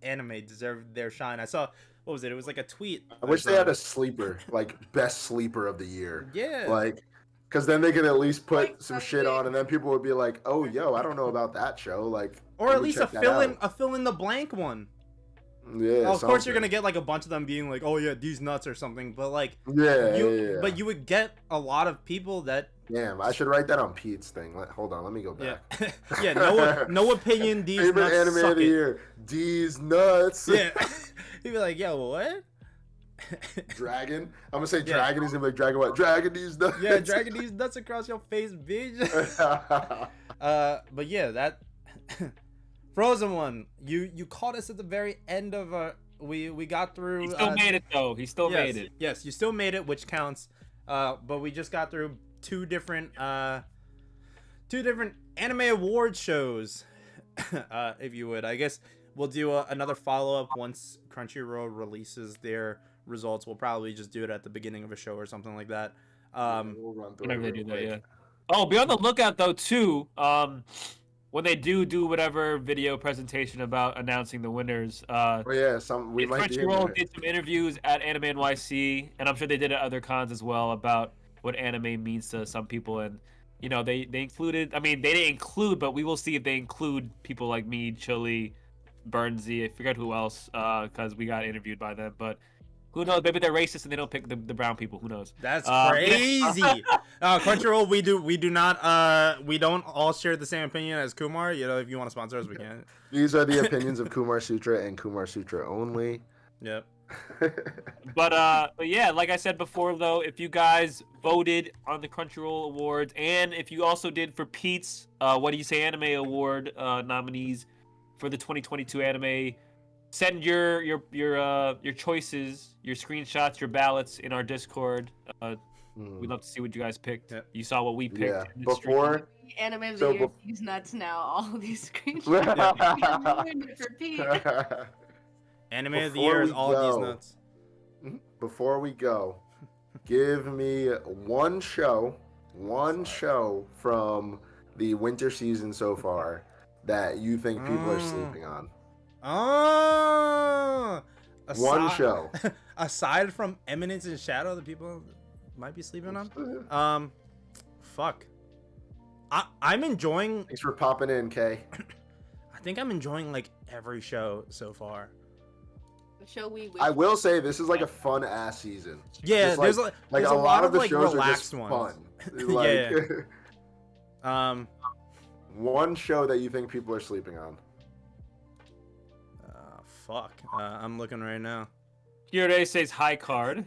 anime deserve their shine. I saw, what was it? It was like a tweet. I wish they had a sleeper, like best sleeper of the year. Yeah. Like, because then they could at least put some shit on, and then people would be like, "Oh, yo, I don't know about that show." Like, or at least a fill in the blank one. Yeah. Of course, you're gonna get like a bunch of them being like, "Oh yeah, these nuts" or something. But like, but you would get a lot of people that. Damn, I should write that on Pete's thing. Hold on, let me go back. Yeah. No opinion. These favorite nuts anime suck of the year. These nuts. Yeah. He'd be like, "Yo, what?" Dragon. I'm gonna say dragon. He's gonna be like, "Dragon what? Dragon these nuts." Yeah, dragging these nuts across your face, bitch. But yeah, that Frozen one. You caught us at the very end of we got through. He still made it though. He still made it. Yes, you still made it, which counts. But we just got through two different anime award shows. If you would, I guess we'll do another follow up once Crunchyroll releases their results. We'll probably just do it at the beginning of a show or something like that. We'll run through whenever they do that, yeah. Oh, be on the lookout though too. When they do whatever video presentation about announcing the winners. We might be in there. Crunchyroll did some interviews at Anime NYC, and I'm sure they did at other cons as well about what anime means to some people. And you know, they included. I mean, they didn't include, but we will see if they include people like me, Chili, Burnsy. I forget who else, because we got interviewed by them, but. Who knows? Maybe they're racist and they don't pick the brown people. Who knows? That's crazy. Crunchyroll, we don't all share the same opinion as Kumar. You know, if you want to sponsor us, we can. These are the opinions of Kumar Sutra and Kumar Sutra only. Yep. But yeah, like I said before, though, if you guys voted on the Crunchyroll Awards, and if you also did for Pete's What Do You Say Anime Award nominees for the 2022 anime. Send your choices, your screenshots, your ballots in our Discord. We'd love to see what you guys picked. Yep. You saw what we picked. Yeah. Before anime of the year, these nuts now. All these screenshots. For Pete. Anime of the Before year is we all of go- these nuts. Before we go, give me one show from the winter season so far that you think people are sleeping on. Oh, One show. aside from Eminence and Shadow, that people might be sleeping on. Fuck. I'm enjoying. Thanks for popping in, Kay. I think I'm enjoying like every show so far. The show we wish I will say this is like a fun ass season. Yeah, Just there's like there's a lot of the like shows are relaxed just ones. fun. Like, Yeah. one show that you think people are sleeping on. Fuck. I'm looking right now. Kyurei says high card.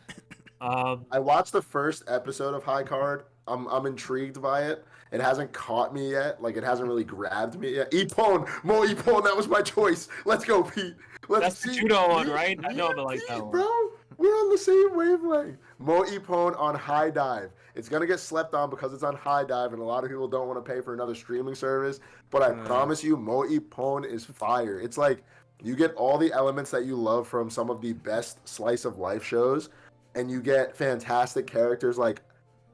I watched the first episode of High Card. I'm intrigued by it. It hasn't caught me yet. Like, it hasn't really grabbed me yet. Ippon! Mo Ippon, that was my choice. Let's go, Pete. That's the judo one, right? I know, but like that one. Bro, we're on the same wavelength. Mo Ippon on High Dive. It's going to get slept on because it's on High Dive, and a lot of people don't want to pay for another streaming service. But I promise you, Mo Ippon is fire. It's like, you get all the elements that you love from some of the best slice of life shows, and you get fantastic characters. Like,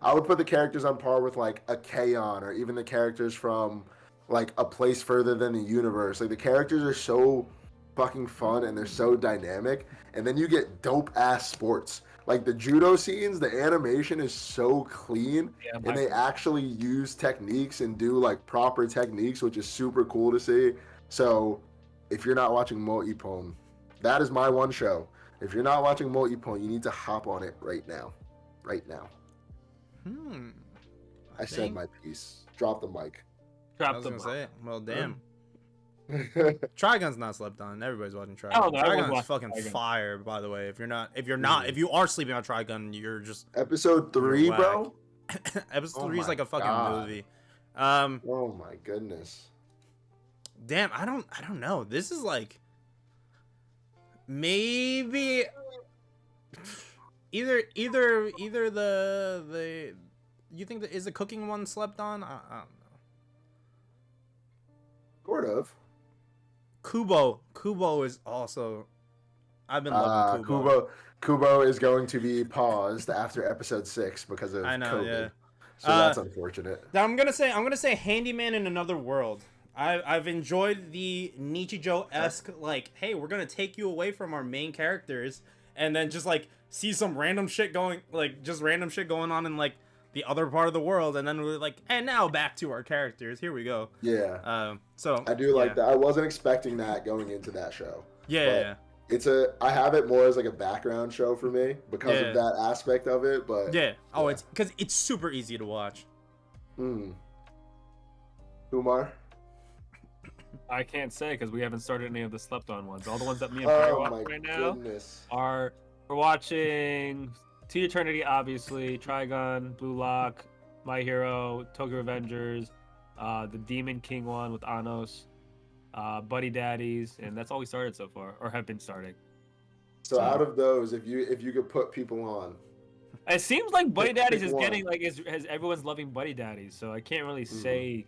I would put the characters on par with like a K-On! Or even the characters from like A Place Further Than the Universe. Like, the characters are so fucking fun and they're so dynamic, and then you get dope ass sports. Like, the judo scenes, the animation is so clean, and they actually use techniques and do like proper techniques, which is super cool to see. So if you're not watching Mo Ippon, that is my one show. If you're not watching Mo Ippon, you need to hop on it right now. Right now. I said think- my piece. Drop the mic. I Drop was the gonna say, well, damn. That's Trigun's not slept on. Everybody's watching Trigun. Oh, no, everyone's Trigun's watching fucking Trigun. fire, by the way. If you are sleeping on Trigun, you're just Episode 3, whack. bro? episode Oh 3 is my like a fucking God. movie. Oh my goodness. Damn, I don't know. This is like maybe either the you think that is the cooking one slept on? I don't know. Sort of. Kubo is also. I've been loving Kubo. Kubo is going to be paused after episode 6 because of I know, COVID. yeah. So that's unfortunate. Now I'm gonna say Handyman in Another World. I've enjoyed the Nichijou-esque, like, hey, we're gonna take you away from our main characters and then just like see some random shit going on in like the other part of the world, and then we're like, and now back to our characters. Here we go. Yeah. So I do like that. I wasn't expecting that going into that show. Yeah. I have it more as like a background show for me because of that aspect of it, but Yeah. Oh, it's because it's super easy to watch. Kumar? I can't say because we haven't started any of the slept on ones. All the ones that me and Pari Oh watch my right now goodness. are we're watching To Eternity, obviously, Trigun, Blue Lock, My Hero, Tokyo Revengers, the Demon King one with Anos, Buddy Daddies, and that's all we started so far, or have been starting. So out of those, if you could put people on, It seems like Buddy Pick Daddies is one. getting like has everyone's loving Buddy Daddies, so I can't really say,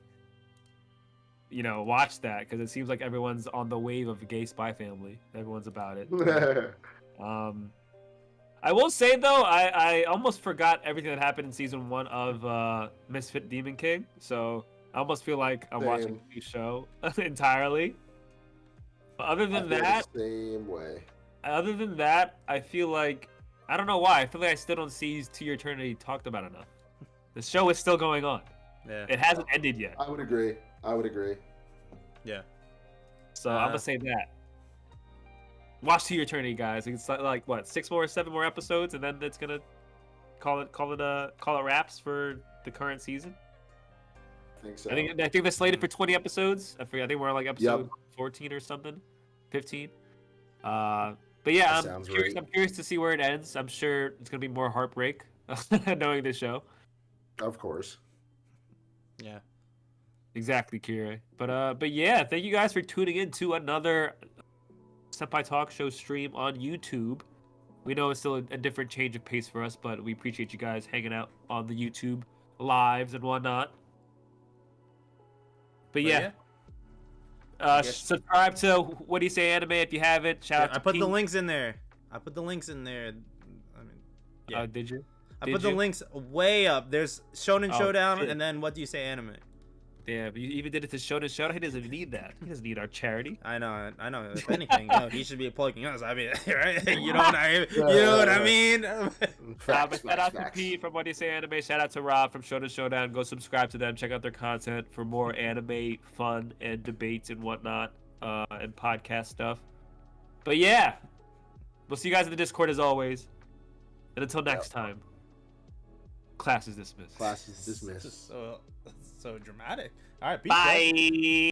watch that because it seems like everyone's on the wave of Gay Spy Family. Everyone's about it. I will say though, I almost forgot everything that happened in season 1 of Misfit Demon King, so I almost feel like I'm watching a new show entirely. But other than that, same way. Other than that, I feel like I don't know why. I feel like I still don't see To Your Eternity talked about enough. The show is still going on. Yeah. It hasn't ended yet. I would agree. Yeah. So I'm gonna say that. Watch To Your Eternity, guys. It's like what, 7 more episodes, and then it's gonna call it wraps for the current season. I think so. I think they're slated for 20 episodes. I forget. I think we're on like episode 14 or something, 15. But yeah, That I'm sounds curious. right. I'm curious to see where it ends. I'm sure it's gonna be more heartbreak, knowing this show. Of course. Yeah. Exactly, Kira. But yeah, thank you guys for tuning in to another Senpai Talk Show stream on YouTube. We know it's still a different change of pace for us, but we appreciate you guys hanging out on the YouTube lives and whatnot. But yeah. Subscribe to What Do You Say Anime if you haven't. Shout out to I put the Pete. links in there. I mean, yeah. Did you? I put the links way up. There's Shonen Showdown, shit. and then What Do You Say Anime. Yeah, but you even did it to Shonen Showdown. He doesn't need that. He doesn't need our charity. I know. If anything, he should be plugging us. I mean, right? You know what I mean? Facts, Shout out to facts. Pete from What Do You Say Anime. Shout out to Rob from Shonen Showdown. Go subscribe to them. Check out their content for more anime fun and debates and whatnot, and podcast stuff. But yeah, we'll see you guys in the Discord as always. And until next time, class is dismissed. Class is dismissed. So dramatic. All right, peace, guys. Bye.